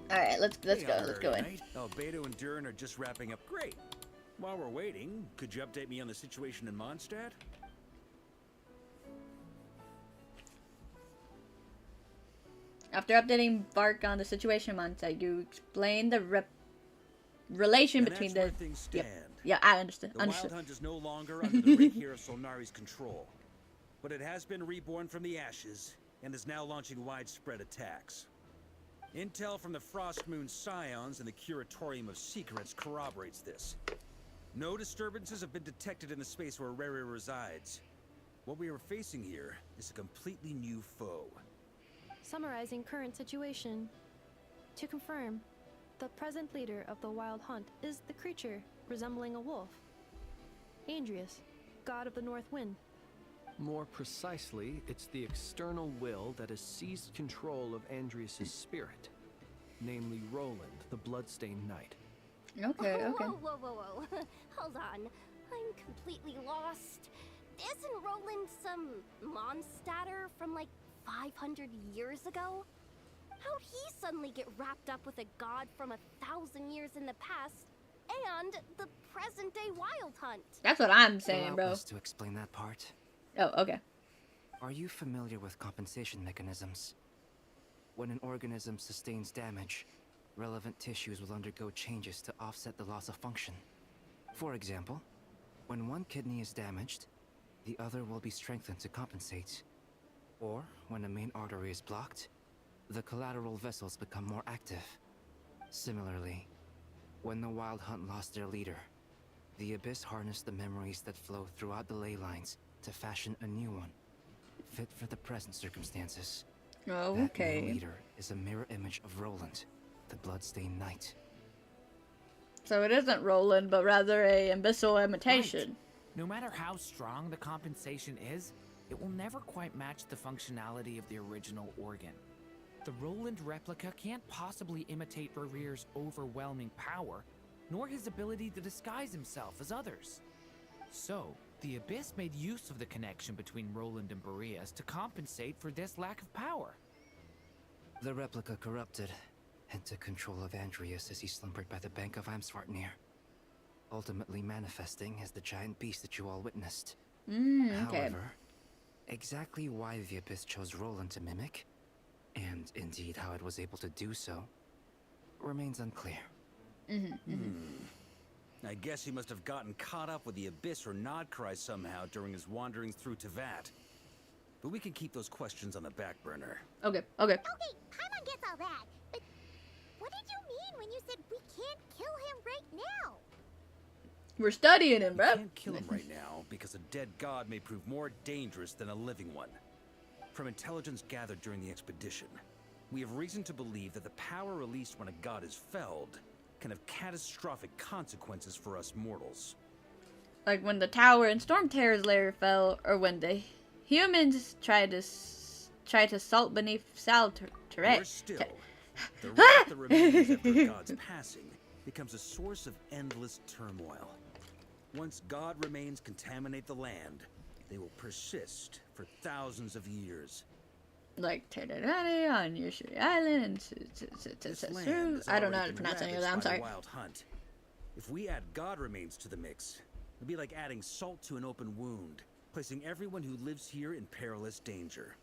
All right, let's go. Let's go in. Albedo and Durin are just wrapping up. Great. While we're waiting, could you update me on the situation in Mondstadt? After updating Vark on the situation Mondstadt, you explain the relation between the. Yep. Yeah, I understand. The Wild Hunt is no longer under the Reiki of Solnari's control, but it has been reborn from the ashes and is now launching widespread attacks. Intel from the Frost Moon Scions and the Curatorium of Secrets corroborates this. No disturbances have been detected in the space where Rere resides. What we are facing here is a completely new foe. Summarizing current situation. To confirm, the present leader of the Wild Hunt is the creature resembling a wolf. Andrius, god of the North Wind. More precisely, it's the external will that has seized control of Andrius' spirit, namely Roland, the Bloodstained Knight. Okay, okay. Whoa. Hold on. I'm completely lost. Isn't Roland some Mondstadter from like 500 years ago? How'd he suddenly get wrapped up with a god from 1,000 years in the past and the present-day Wild Hunt? That's what I'm saying, bro. Allow us to explain that part. Oh, okay. Are you familiar with compensation mechanisms? When an organism sustains damage, relevant tissues will undergo changes to offset the loss of function. For example, when one kidney is damaged, the other will be strengthened to compensate. Or, when a main artery is blocked, the collateral vessels become more active. Similarly, when the Wild Hunt lost their leader, the Abyss harnessed the memories that flow throughout the ley lines to fashion a new one, fit for the present circumstances. Oh, That okay. new leader is a mirror image of Roland, the Bloodstained Knight. So it isn't Roland, but rather a abyssal imitation. Right. No matter how strong the compensation is, it will never quite match the functionality of the original organ. The Roland replica can't possibly imitate Rere's overwhelming power, nor his ability to disguise himself as others. So, the Abyss made use of the connection between Roland and Boreas to compensate for this lack of power. The replica corrupted and took control of Andrius as he slumbered by the bank of Amsvartnir, ultimately manifesting as the giant beast that you all witnessed. Okay. However, exactly why the Abyss chose Roland to mimic, and indeed how it was able to do so, remains unclear. I guess he must have gotten caught up with the Abyss or Nodcry somehow during his wanderings through Tevat. But we can keep those questions on the back burner. Okay. Okay, Paimon gets all that, but what did you mean when you said we can't kill him right now? We're studying him, We bro. can't kill him right now because a dead god may prove more dangerous than a living one. From intelligence gathered during the expedition, we have reason to believe that the power released when a god is felled can have catastrophic consequences for us mortals. Like when the tower in Stormterror's lair fell, or when the humans tried to salt beneath Sal Tourette. Worse still, the wrath that remains after a god's passing becomes a source of endless turmoil. Once god remains contaminate the land, they will persist for thousands of years. Like Tererani on Yashiri Island. This land has I don't know how already to been pronounce any of ravaged that. I'm by the sorry. Wild Hunt. If we add god remains to the mix, it'd be like adding salt to an open wound, placing everyone who lives here in perilous danger.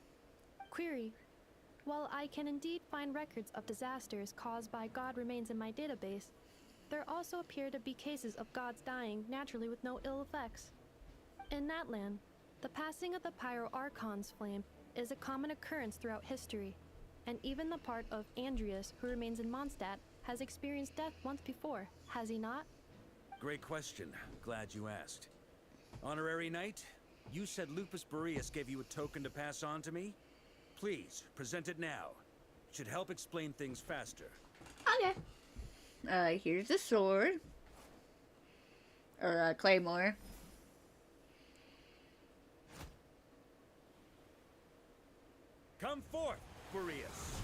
Query. While I can indeed find records of disasters caused by god remains in my database, there also appear to be cases of gods dying naturally with no ill effects. In that land, the passing of the Archon's flame is a common occurrence throughout history, and even the part of Andreas who remains in Mondstadt has experienced death once before, has he not? Great question. Glad you asked. Honorary Knight, you said Lupus Boreas gave you a token to pass on to me? Please, present it now. Should help explain things faster. Okay. Here's the sword. Or, claymore. Come forth, Boreas.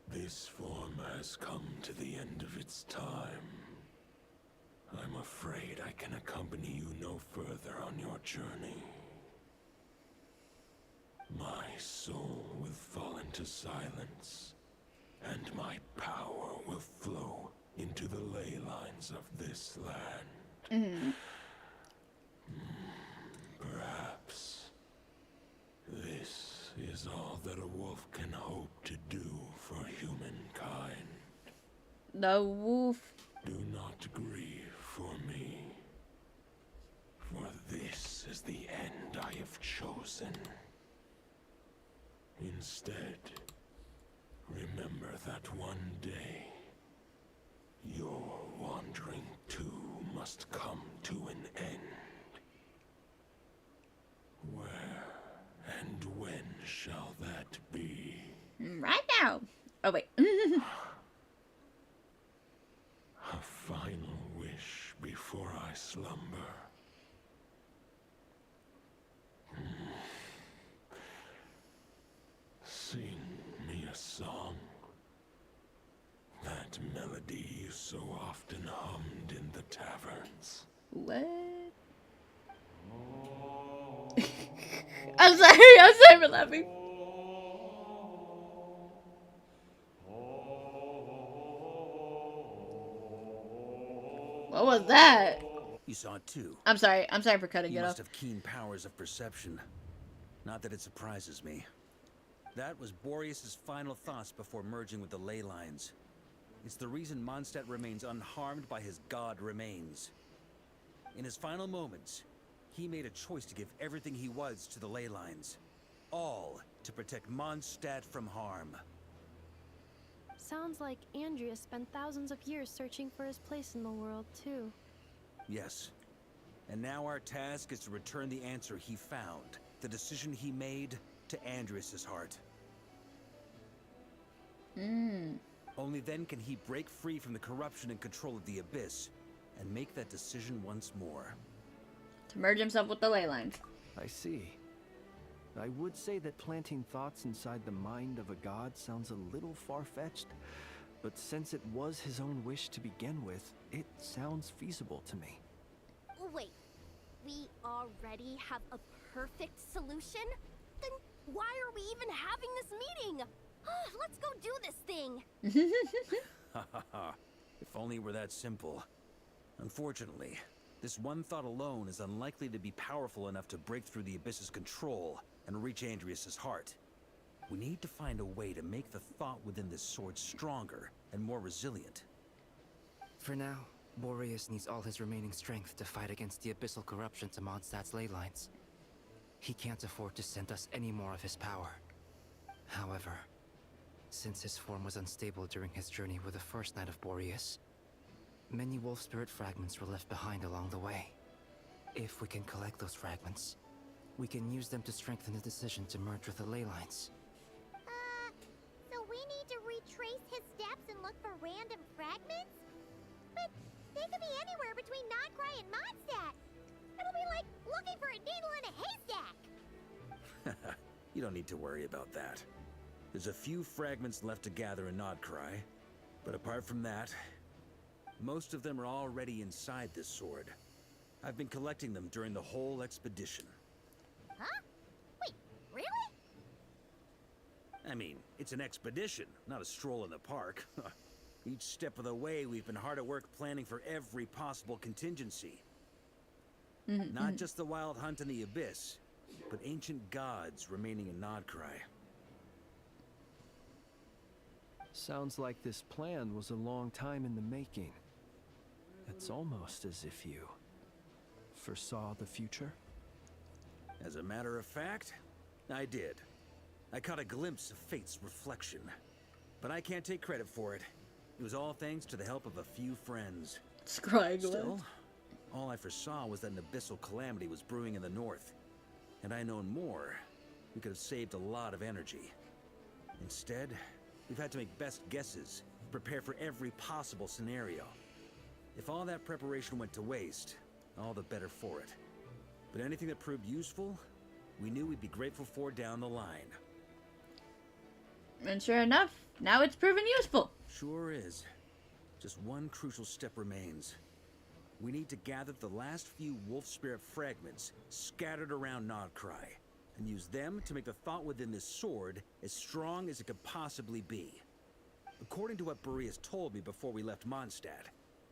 This form has come to the end of its time. I'm afraid I can accompany you no further on your journey. My soul will fall into silence, and my power will flow into the ley lines of this land. Perhaps this is all that a wolf can hope to do for humankind. The wolf. Do not grieve for me, for this is the end I have chosen. Instead, remember that one day, your wandering too must come to an end. Where and when shall that be? Right now. Oh, wait. A final wish before I slumber. Sing me a song. That melody you so often hummed in the taverns. What? I'm sorry for laughing. What was that? You saw it too. I'm sorry for cutting You it must off. have keen powers of perception. Not that it surprises me. That was Boreas' final thoughts before merging with the ley lines. It's the reason Mondstadt remains unharmed by his god remains. In his final moments, he made a choice to give everything he was to the ley lines. All to protect Mondstadt from harm. Sounds like Andreas spent thousands of years searching for his place in the world, too. Yes. And now our task is to return the answer he found, the decision he made, to Andreas' heart. Only then can he break free from the corruption and control of the Abyss, and make that decision once more. To merge himself with the ley lines. I see. I would say that planting thoughts inside the mind of a god sounds a little far-fetched, but since it was his own wish to begin with, it sounds feasible to me. Wait, we already have a perfect solution? Then why are we even having this meeting? Let's go do this thing! Ha ha ha. If only it were that simple. Unfortunately, this one thought alone is unlikely to be powerful enough to break through the Abyss's control and reach Andreas' heart. We need to find a way to make the thought within this sword stronger and more resilient. For now, Boreas needs all his remaining strength to fight against the abyssal corruption to Mondstadt's ley lines. He can't afford to send us any more of his power. However, since his form was unstable during his journey with the first Knight of Boreas, many wolf spirit fragments were left behind along the way. If we can collect those fragments, we can use them to strengthen the decision to merge with the ley lines. So we need to retrace his steps and look for random fragments? But they could be anywhere between Nodcry and Mondstadt. It'll be like looking for a needle in a haystack. You don't need to worry about that. There's a few fragments left to gather in Nodcry, but apart from that, most of them are already inside this sword. I've been collecting them during the whole expedition. Huh? Wait, really? I mean, it's an expedition, not a stroll in the park. Each step of the way, we've been hard at work planning for every possible contingency. Not just the wild hunt in the Abyss, but ancient gods remaining in Nodcry. Sounds like this plan was a long time in the making. It's almost as if you foresaw the future. As a matter of fact, I did. I caught a glimpse of fate's reflection. But I can't take credit for it. It was all thanks to the help of a few friends. Still, all I foresaw was that an abyssal calamity was brewing in the north. Had I known more, we could have saved a lot of energy. Instead, we've had to make best guesses, prepare for every possible scenario. If all that preparation went to waste, all the better for it. But anything that proved useful, we knew we'd be grateful for down the line. And sure enough, now it's proven useful. Sure is. Just one crucial step remains. We need to gather the last few wolf spirit fragments scattered around Nodcry, and use them to make the thought within this sword as strong as it could possibly be. According to what Boreas told me before we left Mondstadt,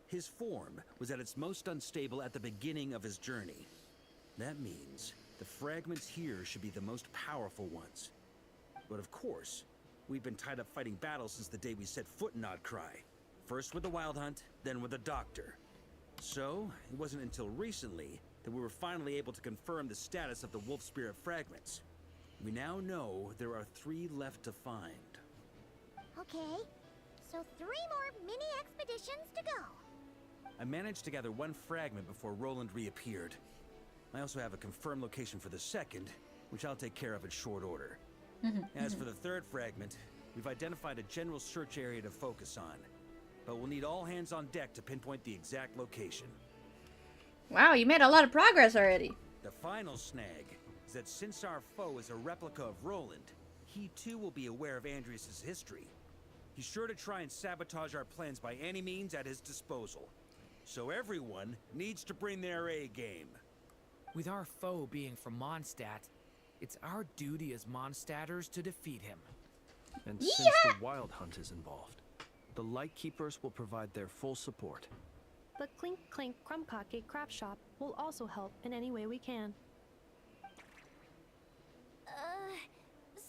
his form was at its most unstable at the beginning of his journey. That means the fragments here should be the most powerful ones. But of course, we've been tied up fighting battles since the day we set foot in Nodcry. First with the Wild Hunt, then with the Doctor. So, it wasn't until recently that we were finally able to confirm the status of the wolf spirit fragments. We now know there are 3 left to find. Okay, so 3 more mini expeditions to go. I managed to gather 1 fragment before Roland reappeared. I also have a confirmed location for the second, which I'll take care of in short order. As for the 3rd fragment, we've identified a general search area to focus on, but we'll need all hands on deck to pinpoint the exact location. Wow, you made a lot of progress already. The final snag is that since our foe is a replica of Roland, he too will be aware of Andrias' history. He's sure to try and sabotage our plans by any means at his disposal. So everyone needs to bring their A game. With our foe being from Mondstadt, it's our duty as Mondstadters to defeat him. And since the Wild Hunt is involved, the Lightkeepers will provide their full support. The Clink Clink Krumkake craft shop will also help in any way we can.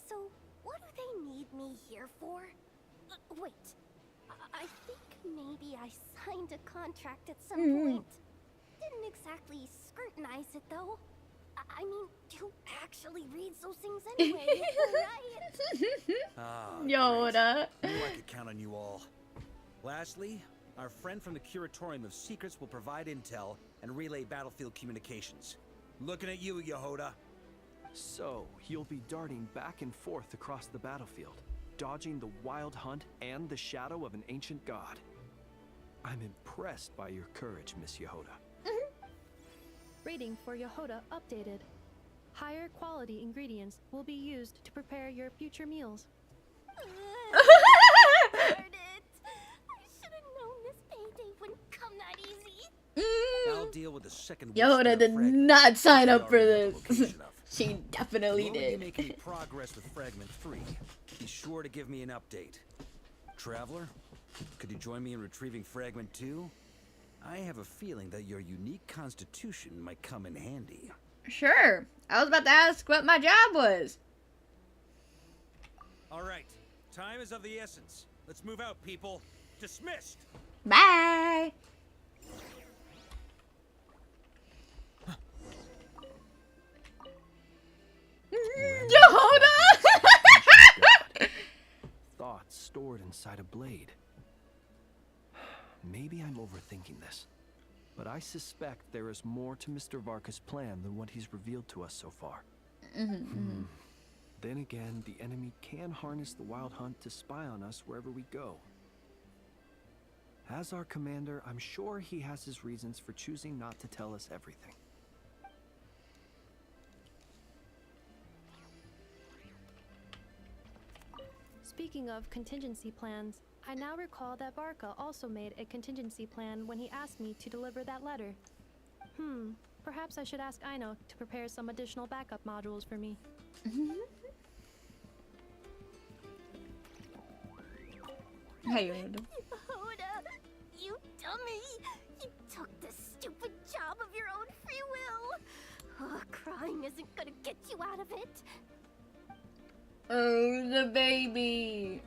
So what do they need me here for? Wait, I think maybe I signed a contract at some point. Didn't exactly scrutinize it though. I mean, who actually reads those things anyway, right? Yoda. Knew I could count on you all. Lastly, our friend from the Curatorium of Secrets will provide intel and relay battlefield communications. Looking at you, Yehoda. So, you'll be darting back and forth across the battlefield, dodging the Wild Hunt and the shadow of an ancient god. I'm impressed by your courage, Miss Yehoda. Rating for Yehoda updated. Higher quality ingredients will be used to prepare your future meals. Darn it! I should have known this payday wouldn't come that easy. I'll deal with the second. Yoda did not sign up for this. She definitely did. If you did. make any progress with Fragment 3, be sure to give me an update. Traveler, could you join me in retrieving Fragment 2? I have a feeling that your unique constitution might come in handy. Sure. I was about to ask what my job was. All right. Time is of the essence. Let's move out, people. Dismissed. Bye. Yehoda! Thoughts stored inside a blade. Maybe I'm overthinking this, but I suspect there is more to Mr. Varkaa's plan than what he's revealed to us so far. Then again, the enemy can harness the Wild Hunt to spy on us wherever we go. As our commander, I'm sure he has his reasons for choosing not to tell us everything. Speaking of contingency plans, I now recall that Varkaaaa also made a contingency plan when he asked me to deliver that letter. Perhaps I should ask Aino to prepare some additional backup modules for me. Hey, Yoda. Yehoda, you dummy! You took the stupid job of your own free will! Oh, cry Dying isn't gonna get you out of it. Oh, the baby.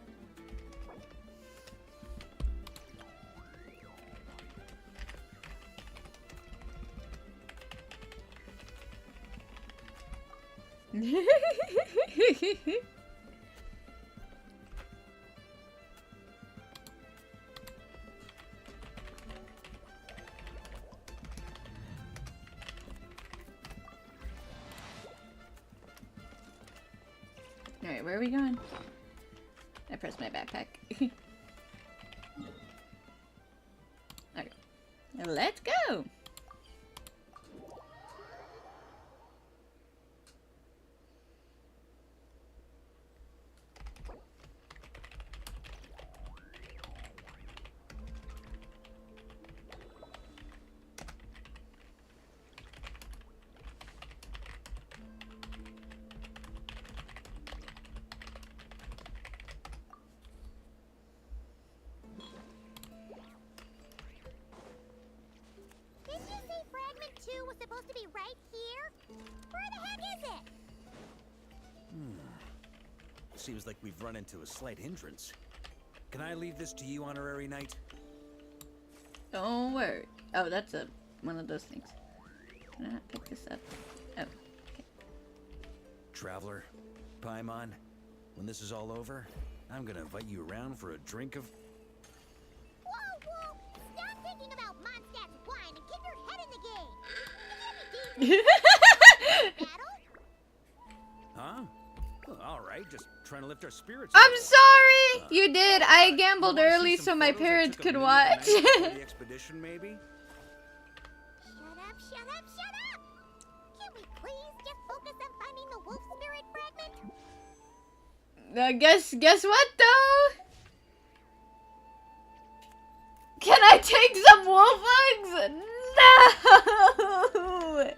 Alright, where are we going? I pressed my backpack. Okay. Let's go! Didn't you say fragment 2 was supposed to be right here? Where the heck is it? Seems like we've run into a slight hindrance. Can I leave this to you, honorary knight? Don't worry. Oh, that's one of those things. Can I not pick this up? Oh, okay. Traveler, Paimon, when this is all over, I'm gonna invite you around for a drink of... Whoa, whoa! Stop thinking about Mondstadt's wine and get your head in the game! You can't be battle? Huh? Well, alright, just trying to lift our spirits. I'm sorry! You did. I gambled early so my parents could watch. The expedition, maybe? Shut up, shut up, shut up! Can we please get focused on finding the wolf spirit fragment? Guess what though? Can I take some wolf eggs? No!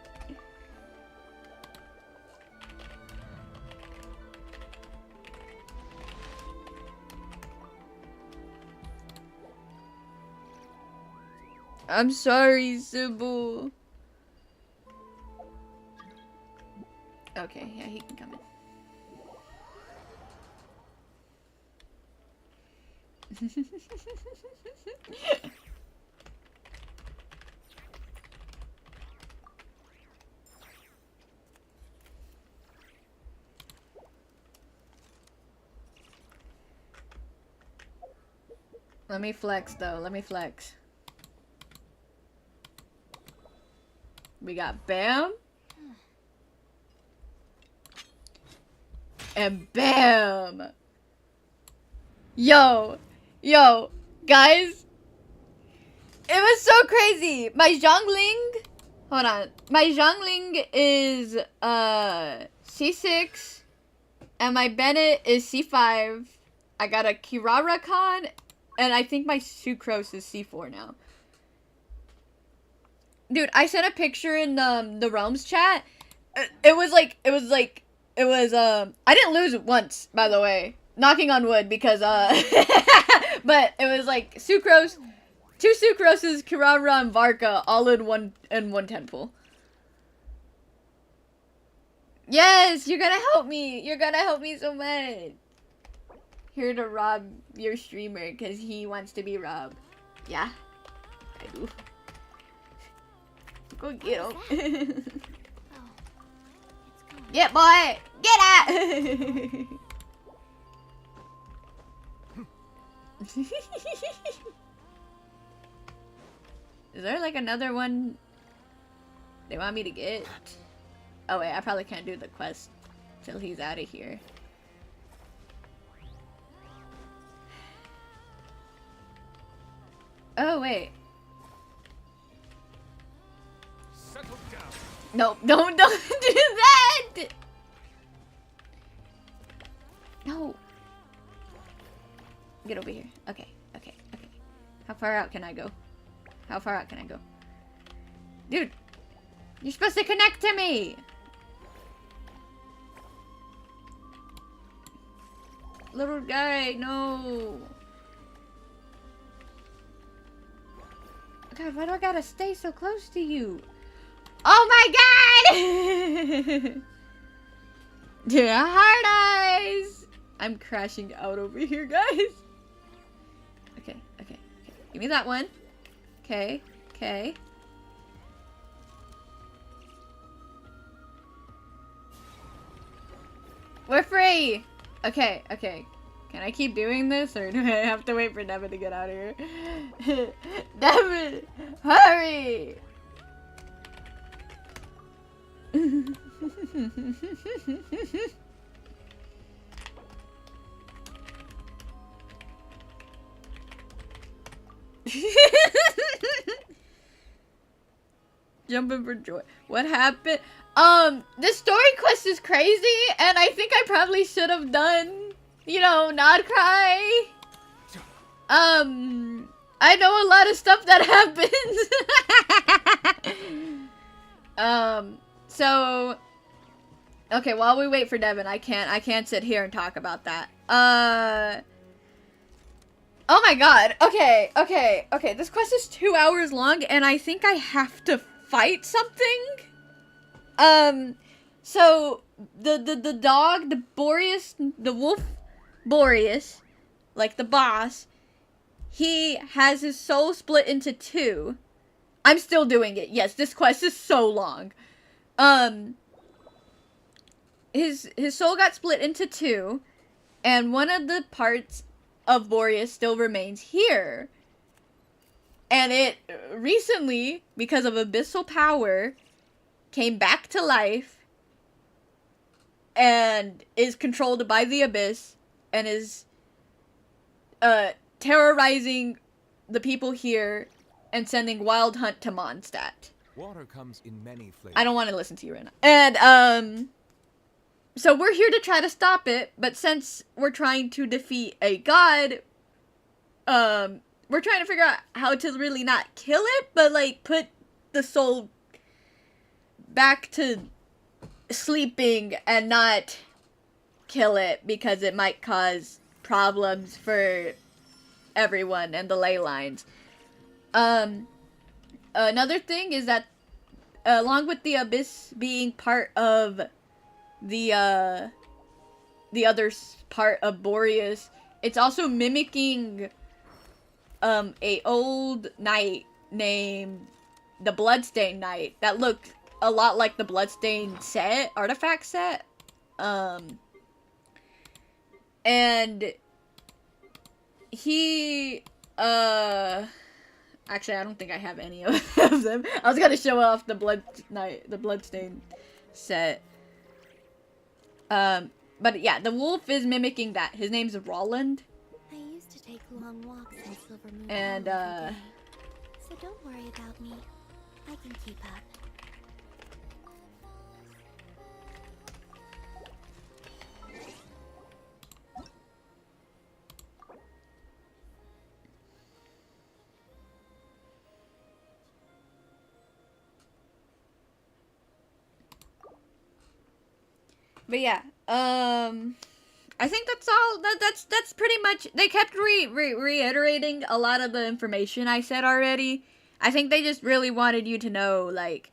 I'm sorry, Sybil. Okay, yeah, he can come in. Let me flex though, let me flex. We got bam. And bam. Yo, guys. It was so crazy. My Zhongling, hold on. My Zhongling is C6 and my Bennett is C5. I got a Kirara Khan and I think my Sucrose is C4 now. Dude, I sent a picture in the Realms chat. I didn't lose once, by the way. Knocking on wood, because, but it was like Sucrose, 2 Sucroses, Kirara, and Varkaaaa, all in one temple. Yes, you're gonna help me. You're gonna help me so much. Here to rob your streamer, because he wants to be robbed. Yeah, I do. Go get him. Get boy! Get out! Is there like another one they want me to get? Oh wait, I probably can't do the quest till he's out of here. Oh wait. No, don't do that! No. Get over here. Okay. How far out can I go? Dude, you're supposed to connect to me! Little guy, no. God, why do I gotta stay so close to you? Oh my god! Dude, hard eyes. I'm crashing out over here, guys. Okay. Give me that one. Okay. We're free! Okay. Can I keep doing this, or do I have to wait for Devin to get out of here? Devin! Hurry! Jumping for joy. What happened? This story quest is crazy, and I think I probably should have done, you know, Not Cry. I know a lot of stuff that happens. So, okay, while we wait for Devin, I can't sit here and talk about that. Oh my god. Okay. This quest is 2 hours long, and I think I have to fight something. So the dog, the Boreas, the wolf Boreas, like the boss, he has his soul split into 2. I'm still doing it. Yes, this quest is so long. His soul got split into 2, and one of the parts of Boreas still remains here. And it recently, because of abyssal power, came back to life and is controlled by the abyss and is terrorizing the people here and sending Wild Hunt to Mondstadt. Water comes in many flavors. I don't want to listen to you right now. And so we're here to try to stop it, but since we're trying to defeat a god, we're trying to figure out how to really not kill it, but like put the soul back to sleeping and not kill it, because it might cause problems for everyone and the ley lines. Another thing is that along with the abyss being part of the other part of Boreas, it's also mimicking a old knight named the Bloodstained Knight that looked a lot like the Bloodstained set, artifact set. And he, actually, I don't think I have any of them. I was gonna show off the Bloodstained set. But yeah, the wolf is mimicking that. His name's Roland. I used to take long walks in Silver Moon And, Valley every day, so don't worry about me. I can keep up. But yeah, I think that's all. That's pretty much. They kept reiterating a lot of the information I said already. I think they just really wanted you to know, like,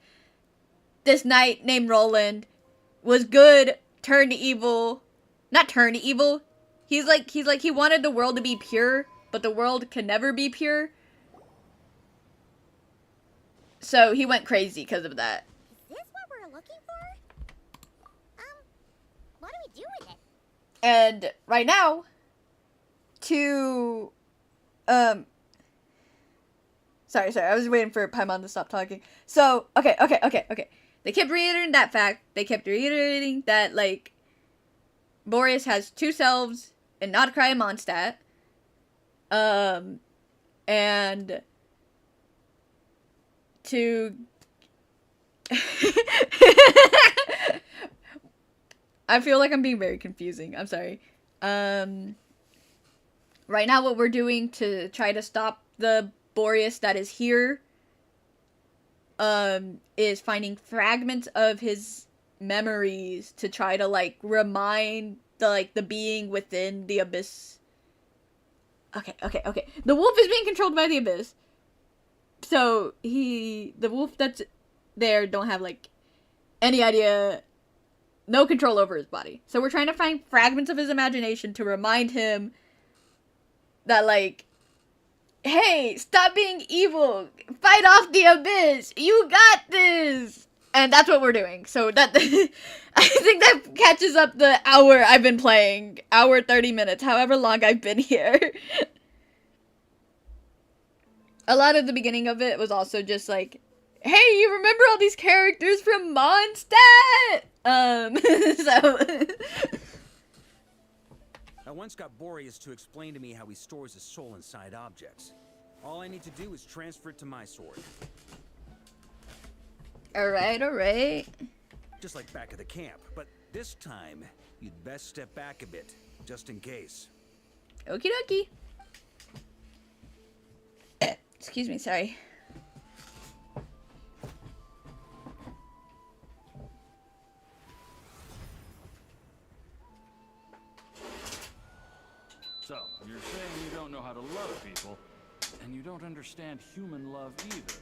this knight named Roland was good, turned evil. Not turned evil. He wanted the world to be pure, but the world can never be pure. So he went crazy because of that. Is this what we're looking for? What do we do with it? And right now, sorry, I was waiting for Paimon to stop talking. So, okay. They kept reiterating that fact. They kept reiterating that, like, Boreas has 2 selves in Nodcry and Mondstadt. And to... I feel like I'm being very confusing. I'm sorry. Right now what we're doing to try to stop the Boreas that is here, is finding fragments of his memories to try to, like, remind the being within the abyss. Okay. The wolf is being controlled by the abyss. So the wolf that's there don't have, like, any idea, no control over his body. So we're trying to find fragments of his imagination to remind him that, like, hey, stop being evil. Fight off the abyss. You got this. And that's what we're doing. So that I think that catches up the hour I've been playing. Hour 30 minutes, however long I've been here. A lot of the beginning of it was also just like, hey, you remember all these characters from Mondstadt? So I once got Boreas to explain to me how he stores his soul inside objects. All I need to do is transfer it to my sword. Alright. Just like back at the camp, but this time, you'd best step back a bit, just in case. Okie dokie. Excuse me, sorry. So, you're saying you don't know how to love people, and you don't understand human love either.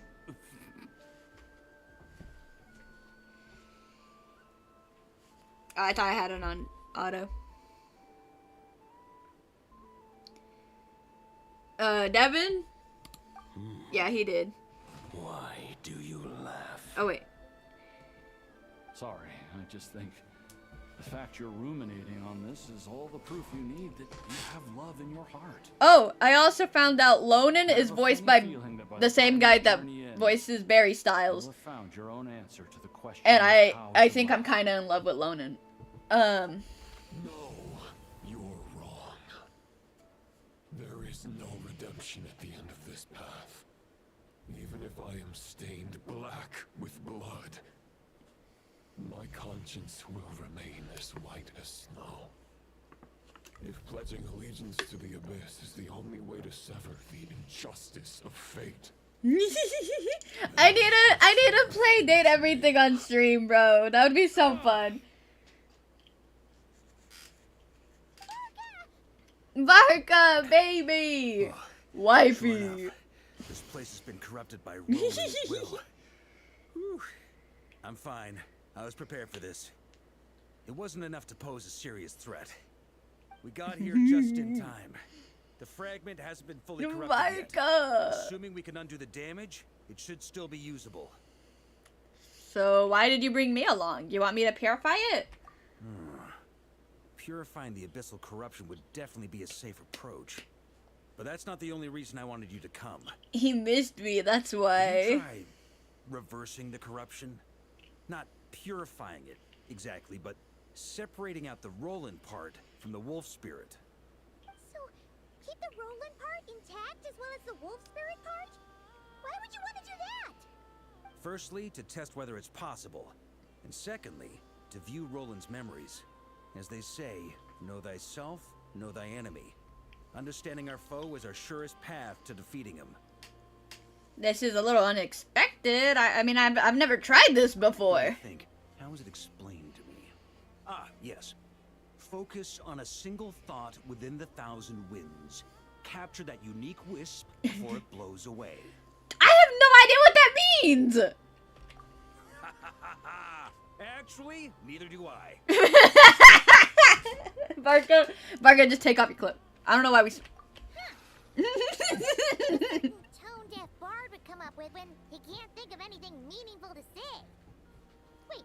I thought I had it on auto. Devin? Yeah, he did. Why do you laugh? Oh, wait. Sorry, I just think the fact you're ruminating on this is all the proof you need that you have love in your heart. Oh, I also found out Lonan is voiced by the same guy that voices Barry Styles. Found your own answer to the question. And I think I'm kind of in love with Lonan. No, you're wrong. There is no redemption at the end of this path. Even if I am stained black with blood, my conscience will remain as white as snow. If pledging allegiance to the abyss is the only way to sever the injustice of fate. I need to play date everything on stream, bro. That would be so fun. Varkaaaa, baby! Wifey! This place has been corrupted by Roland's will. Whew. I'm fine. I was prepared for this. It wasn't enough to pose a serious threat. We got here just in time. The fragment hasn't been fully corrupted yet. Assuming we can undo the damage, it should still be usable. So why did you bring me along? You want me to purify it? Purifying the abyssal corruption would definitely be a safe approach. But that's not the only reason I wanted you to come. He missed me, that's why. You tried reversing the corruption? Not purifying it, exactly, but separating out the Roland part from the wolf spirit. So, keep the Roland part intact as well as the wolf spirit part? Why would you want to do that? Firstly, to test whether it's possible. And secondly, to view Roland's memories. As they say, know thyself, know thy enemy. Understanding our foe is our surest path to defeating him. This is a little unexpected. I mean, I've never tried this before. How was it explained to me? Ah, yes. Focus on a single thought within the 1,000 winds. Capture that unique wisp before it blows away. I have no idea what that means! Actually, neither do I. Varkaaaa, just take off your clip. I don't know why we... Tone-deaf bard would come up with when he can't think of anything meaningful to say. Wait,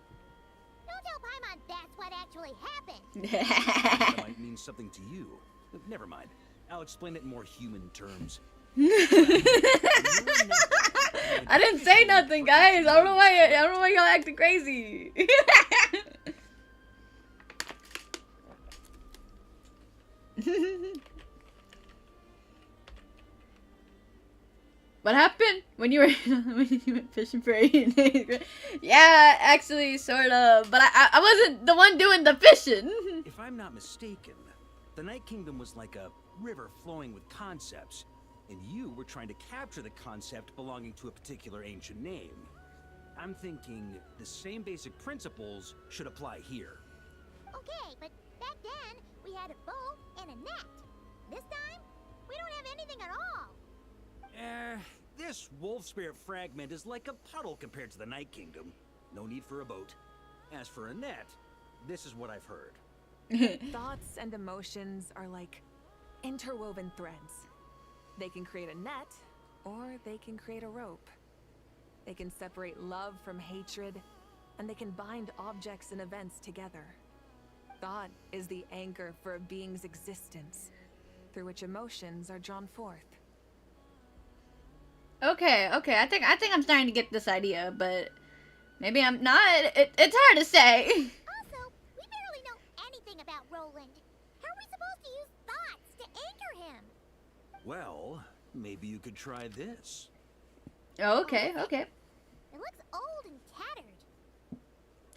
don't tell Paimon that's what actually happened. That might mean something to you. Never mind. I'll explain it in more human terms. I didn't say nothing, guys. I don't know why y'all acting crazy. What happened when you went fishing for 8 days? Yeah, actually, sort of. But I wasn't the one doing the fishing. If I'm not mistaken, the Night Kingdom was like a river flowing with concepts, and you were trying to capture the concept belonging to a particular ancient name. I'm thinking the same basic principles should apply here. Okay, but back then, we had a bow and a net. This time, we don't have anything at all. This wolf spirit fragment is like a puddle compared to the Night Kingdom. No need for a boat. As for Annette, this is what I've heard. Thoughts and emotions are like interwoven threads. They can create a net, or they can create a rope. They can separate love from hatred, and they can bind objects and events together. Thought is the anchor for a being's existence, through which emotions are drawn forth. Okay, I think I'm starting to get this idea, but maybe I'm not. It's hard to say. Also, we barely know anything about Roland. How are we supposed to use thoughts to anchor him? Well, maybe you could try this. Okay. It looks old and tattered.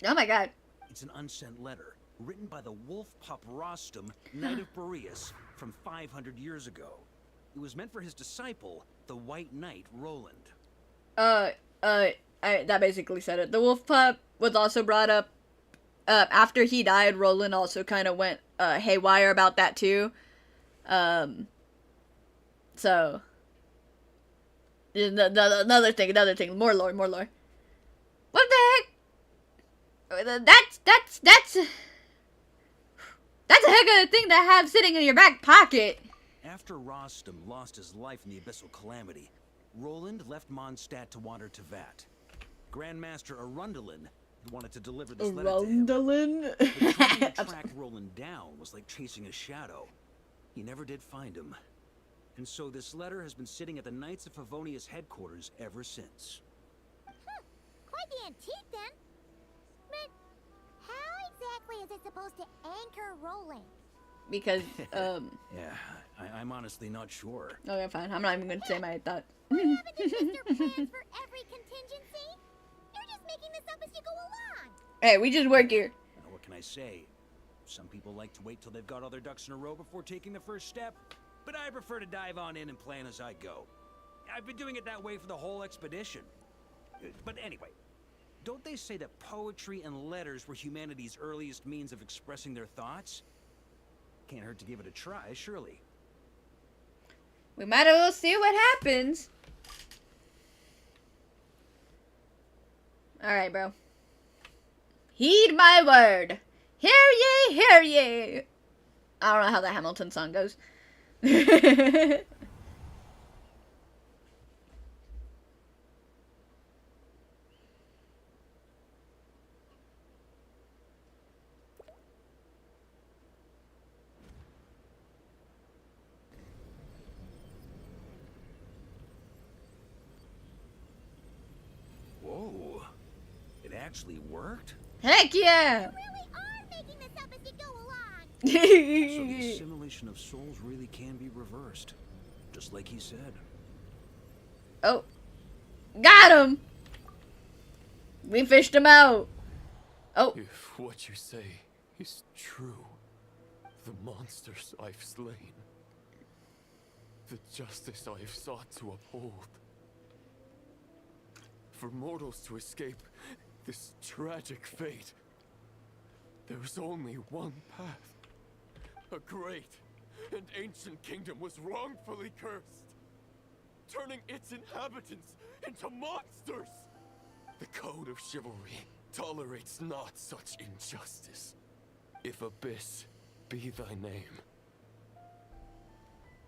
Oh my god. It's an unsent letter, written by the wolf pup Rostam, Knight of Boreas, from 500 years ago. It was meant for his disciple, the White Knight, Roland. That basically said it. The wolf pup was also brought up, after he died. Roland also kind of went, haywire about that too. So. Another thing. More lore. What the heck? That's a heck of a thing to have sitting in your back pocket. After Rostam lost his life in the Abyssal Calamity, Roland left Mondstadt to wander to Vat. Grandmaster Arundelen wanted to deliver this letter to him. Arundelen? But trying to track Roland down was like chasing a shadow. He never did find him. And so this letter has been sitting at the Knights of Favonius headquarters ever since. Quite the antique then. But how exactly is it supposed to anchor Roland? Because, Yeah, I'm honestly not sure. Okay, fine. I'm not even gonna say my thought. What happened to Mr. Plans for every contingency? You're just making this up as you go along. Hey, we just work here. What can I say? Some people like to wait till they've got all their ducks in a row before taking the first step, but I prefer to dive on in and plan as I go. I've been doing it that way for the whole expedition. But anyway, don't they say that poetry and letters were humanity's earliest means of expressing their thoughts? Can't hurt to give it a try, surely. We might as well see what happens. Alright, bro. Heed my word. Hear ye, hear ye. I don't know how the Hamilton song goes. Whoa. It actually worked? Heck yeah! You really are making this up as you go along. So the assimilation of souls really can be reversed. Just like he said. Oh. Got him! We fished him out. Oh. If what you say is true, the monsters I've slain, the justice I have sought to uphold, for mortals to escape this tragic fate, there is only one path. A great and ancient kingdom was wrongfully cursed, turning its inhabitants into monsters. The code of chivalry tolerates not such injustice. If Abyss be thy name,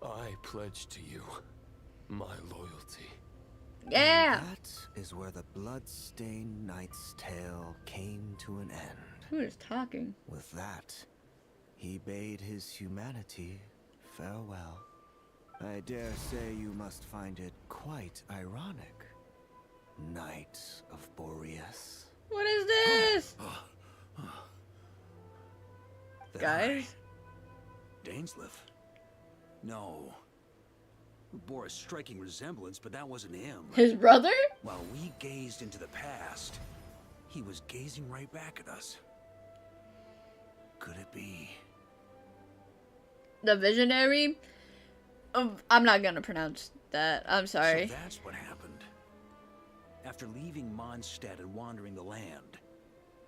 I pledge to you my loyalty. Yeah! And that is where the blood-stained knight's tale came to an end. Who is talking? With that, he bade his humanity farewell. I dare say you must find it quite ironic, Knight of Boreas. What is this? Guys? Dainsleif? No. It bore a striking resemblance, but that wasn't him. His brother? While we gazed into the past, he was gazing right back at us. Could it be? The visionary? I'm not gonna pronounce that. I'm sorry. So that's what happened. After leaving Mondstadt and wandering the land,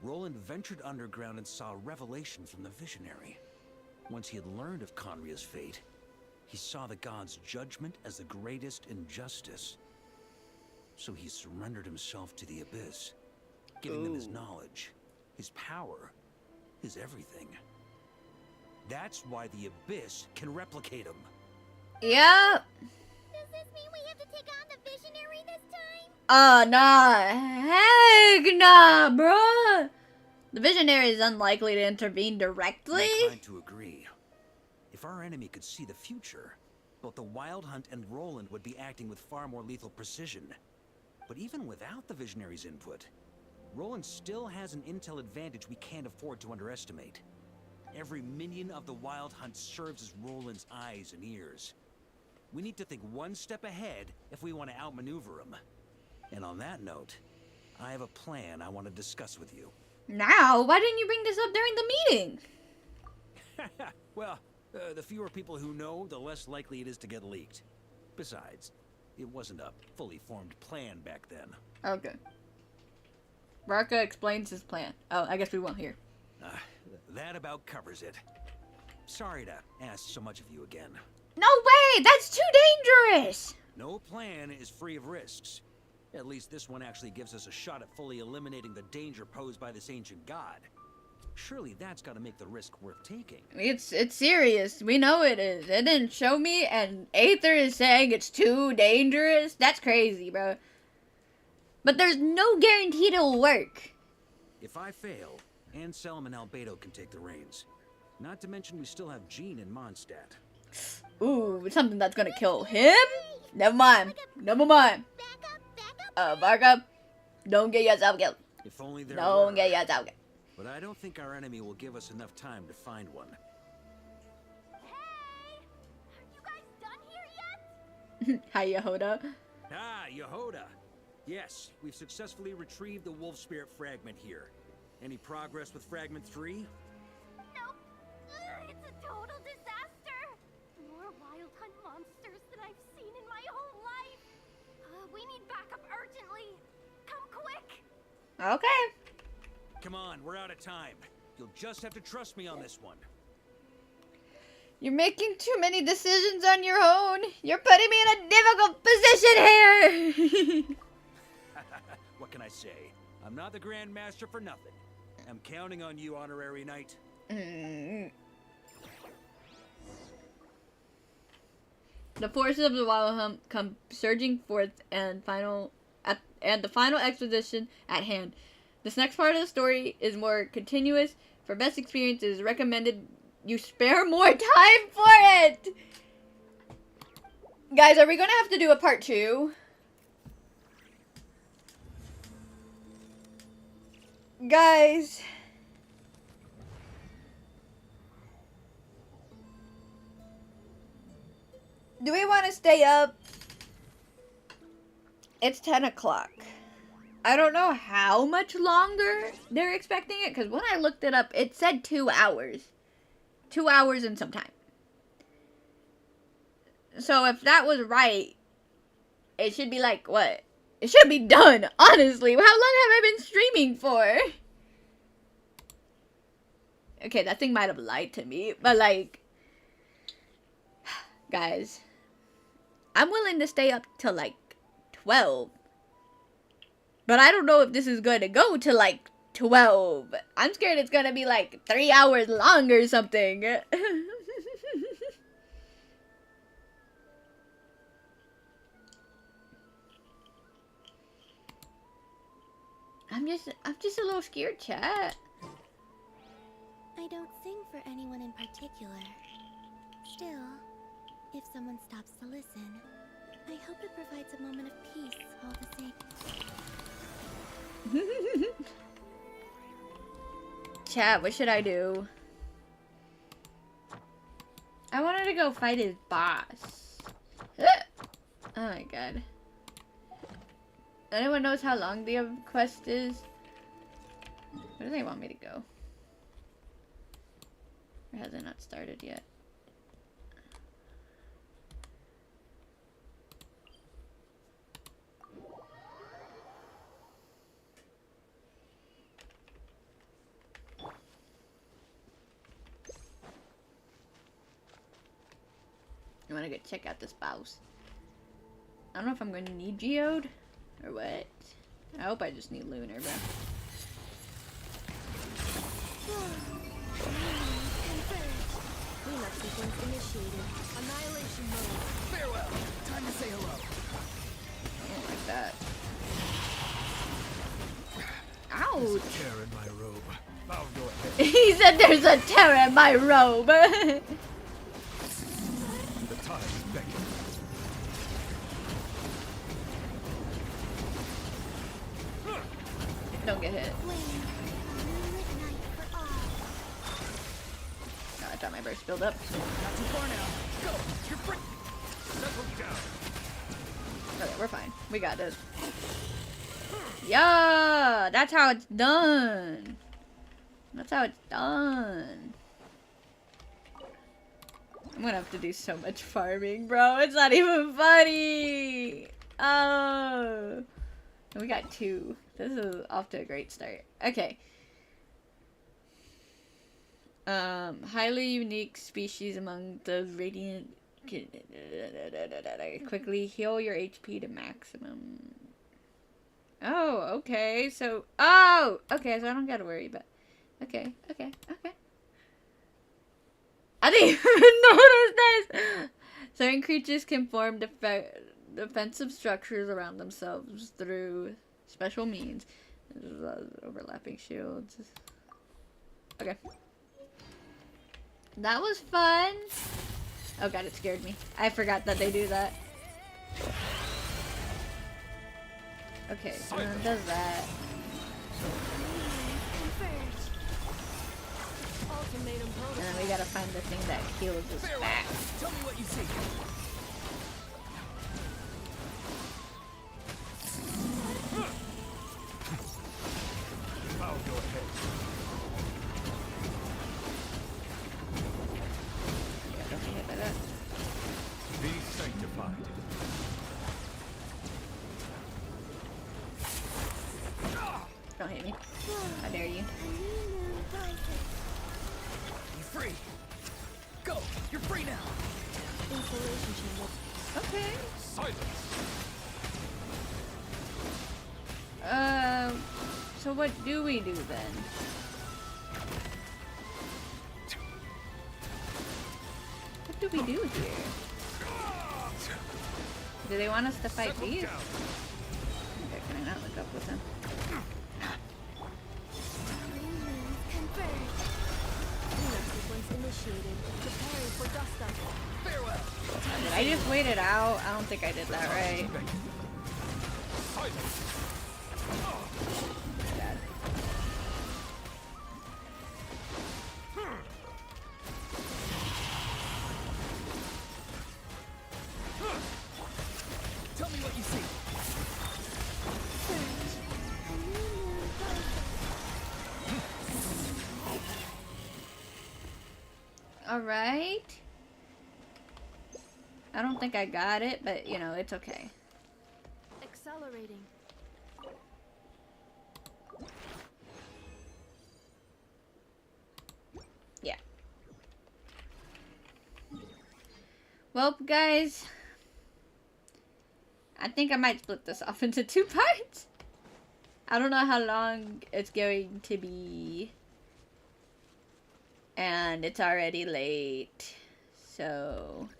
Roland ventured underground and saw a revelation from the visionary. Once he had learned of Conria's fate, he saw the gods' judgment as the greatest injustice. So he surrendered himself to the Abyss, giving them his knowledge. his power, his everything. That's why the Abyss can replicate him. Yeah. Does this mean we have to take on the Visionary this time? Nah. Heck nah, bruh. The Visionary is unlikely to intervene directly. I'm inclined to agree. If our enemy could see the future, both the Wild Hunt and Roland would be acting with far more lethal precision. But even without the Visionary's input, Roland still has an intel advantage we can't afford to underestimate. Every minion of the Wild Hunt serves as Roland's eyes and ears. We need to think one step ahead if we want to outmaneuver him. And on that note, I have a plan I want to discuss with you. Now? Why didn't you bring this up during the meeting? Well, the fewer people who know, the less likely it is to get leaked. Besides, it wasn't a fully formed plan back then. Okay. Varkaaaa explains his plan. Oh, I guess we won't hear. That about covers it. Sorry to ask so much of you again. No way! That's too dangerous! No plan is free of risks. At least this one actually gives us a shot at fully eliminating the danger posed by this ancient god. Surely that's got to make the risk worth taking. It's serious. We know it is. It didn't show me, and Aether is saying it's too dangerous. That's crazy, bro. But there's no guarantee it'll work. If I fail, Anselm and Albedo can take the reins. Not to mention we still have Jean in Mondstadt. Ooh, something that's gonna kill him? Never mind. Never mind. Varkaaaa, don't get yourself killed. If only there Don't were. get yourself killed. But I don't think our enemy will give us enough time to find one. Hi, Yehoda. Ah, Yehoda. Yes, we've successfully retrieved the Wolf Spirit fragment here. Any progress with Fragment 3? Nope. It's a total disaster. More Wild Hunt monsters than I've seen in my whole life. We need backup urgently. Come quick. Okay. Come on, we're out of time. You'll just have to trust me on this one. You're making too many decisions on your own. You're putting me in a difficult position here. What can I say? I'm not the Grand Master for nothing. I'm counting on you, Honorary Knight. The forces of the Wild Hunt come surging forth, and the final exposition at hand. This next part of the story is more continuous. For best experience, it is recommended you spare more time for it. Guys, are we gonna have to do a part 2? Guys. Do we want to stay up? It's 10 o'clock. I don't know how much longer they're expecting it, because when I looked it up, it said 2 hours. 2 hours and some time. So if that was right, it should be like, what? It should be done, honestly. How long have I been streaming for? Okay, that thing might have lied to me, but like, guys, I'm willing to stay up till like 12. But I don't know if this is going to go to like 12. I'm scared it's going to be like 3 hours long or something. I'm just a little scared, chat. I don't sing for anyone in particular. Still, if someone stops to listen, I hope it provides a moment of peace all the same. Chat, what should I do? I wanted to go fight his boss. Oh my god. Anyone knows how long the quest is? Where do they want me to go? Or has it not started yet? I want to go check out this boss. I don't know if I'm going to need Geode or what. I hope I just need Lunar, bro. Cleanup sequence initiated. Annihilation mode. Farewell. Time to say hello. I don't like that. Ouch. Tear in my robe. I'll go ahead. He said there's a tear in my robe. The time is beckoning. Don't get hit. No, I thought my burst build up. Not too far now. Go. You're free. Settle down. Okay, we're fine. We got this. Yeah, that's how it's done. That's how it's done. I'm gonna have to do so much farming, bro. It's not even funny. Oh. And we got 2. This is off to a great start. Okay. Highly unique species among the radiant. Quickly heal your HP to maximum. Oh, okay. So, oh, okay. So I don't gotta worry about. Okay. I didn't even notice this. Certain creatures can form defensive structures around themselves through special means. Overlapping shields. Okay. That was fun. Oh god, it scared me. I forgot that they do that. Okay, so it does that. And then we gotta find the thing that heals us back. Tell me what you see. I'll go ahead. Yeah, don't get hit by that. Be sanctified. Don't hit me. How dare you? Be free. Go. You're free now. Installation chamber. Okay. Silence. So what do we do then? What do we do here? Do they want us to fight these? Okay, can I not look up with them? Cleanup sequence initiated. Preparing for dust up. Farewell. Did I just wait it out? I don't think I did that right. Silence. Bad. Tell me what you see. Alright. I don't think I got it, but you know, it's okay. Accelerating. Yeah. Well, guys, I think I might split this off into 2 parts. I don't know how long it's going to be. And it's already late. So.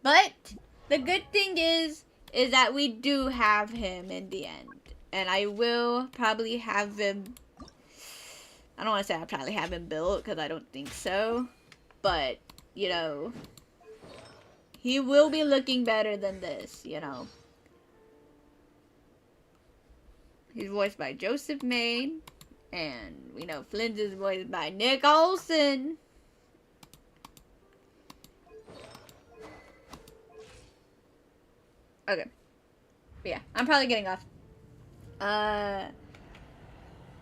But the good thing is that we do have him in the end. And I will probably have him. I don't want to say I'll probably have him built because I don't think so. But, you know, he will be looking better than this, you know. He's voiced by Joseph Maine. And we know Flint is voiced by Nick Olson. Okay. But yeah, I'm probably getting off.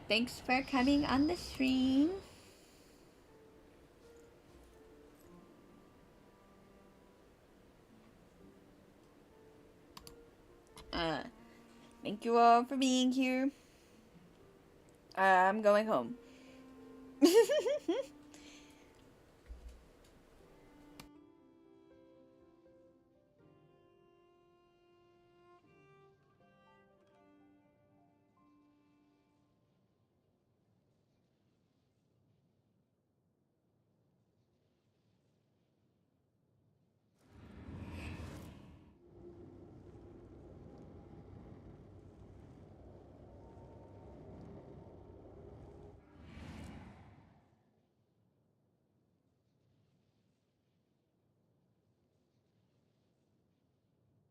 Thanks for coming on the stream. Thank you all for being here. I'm going home.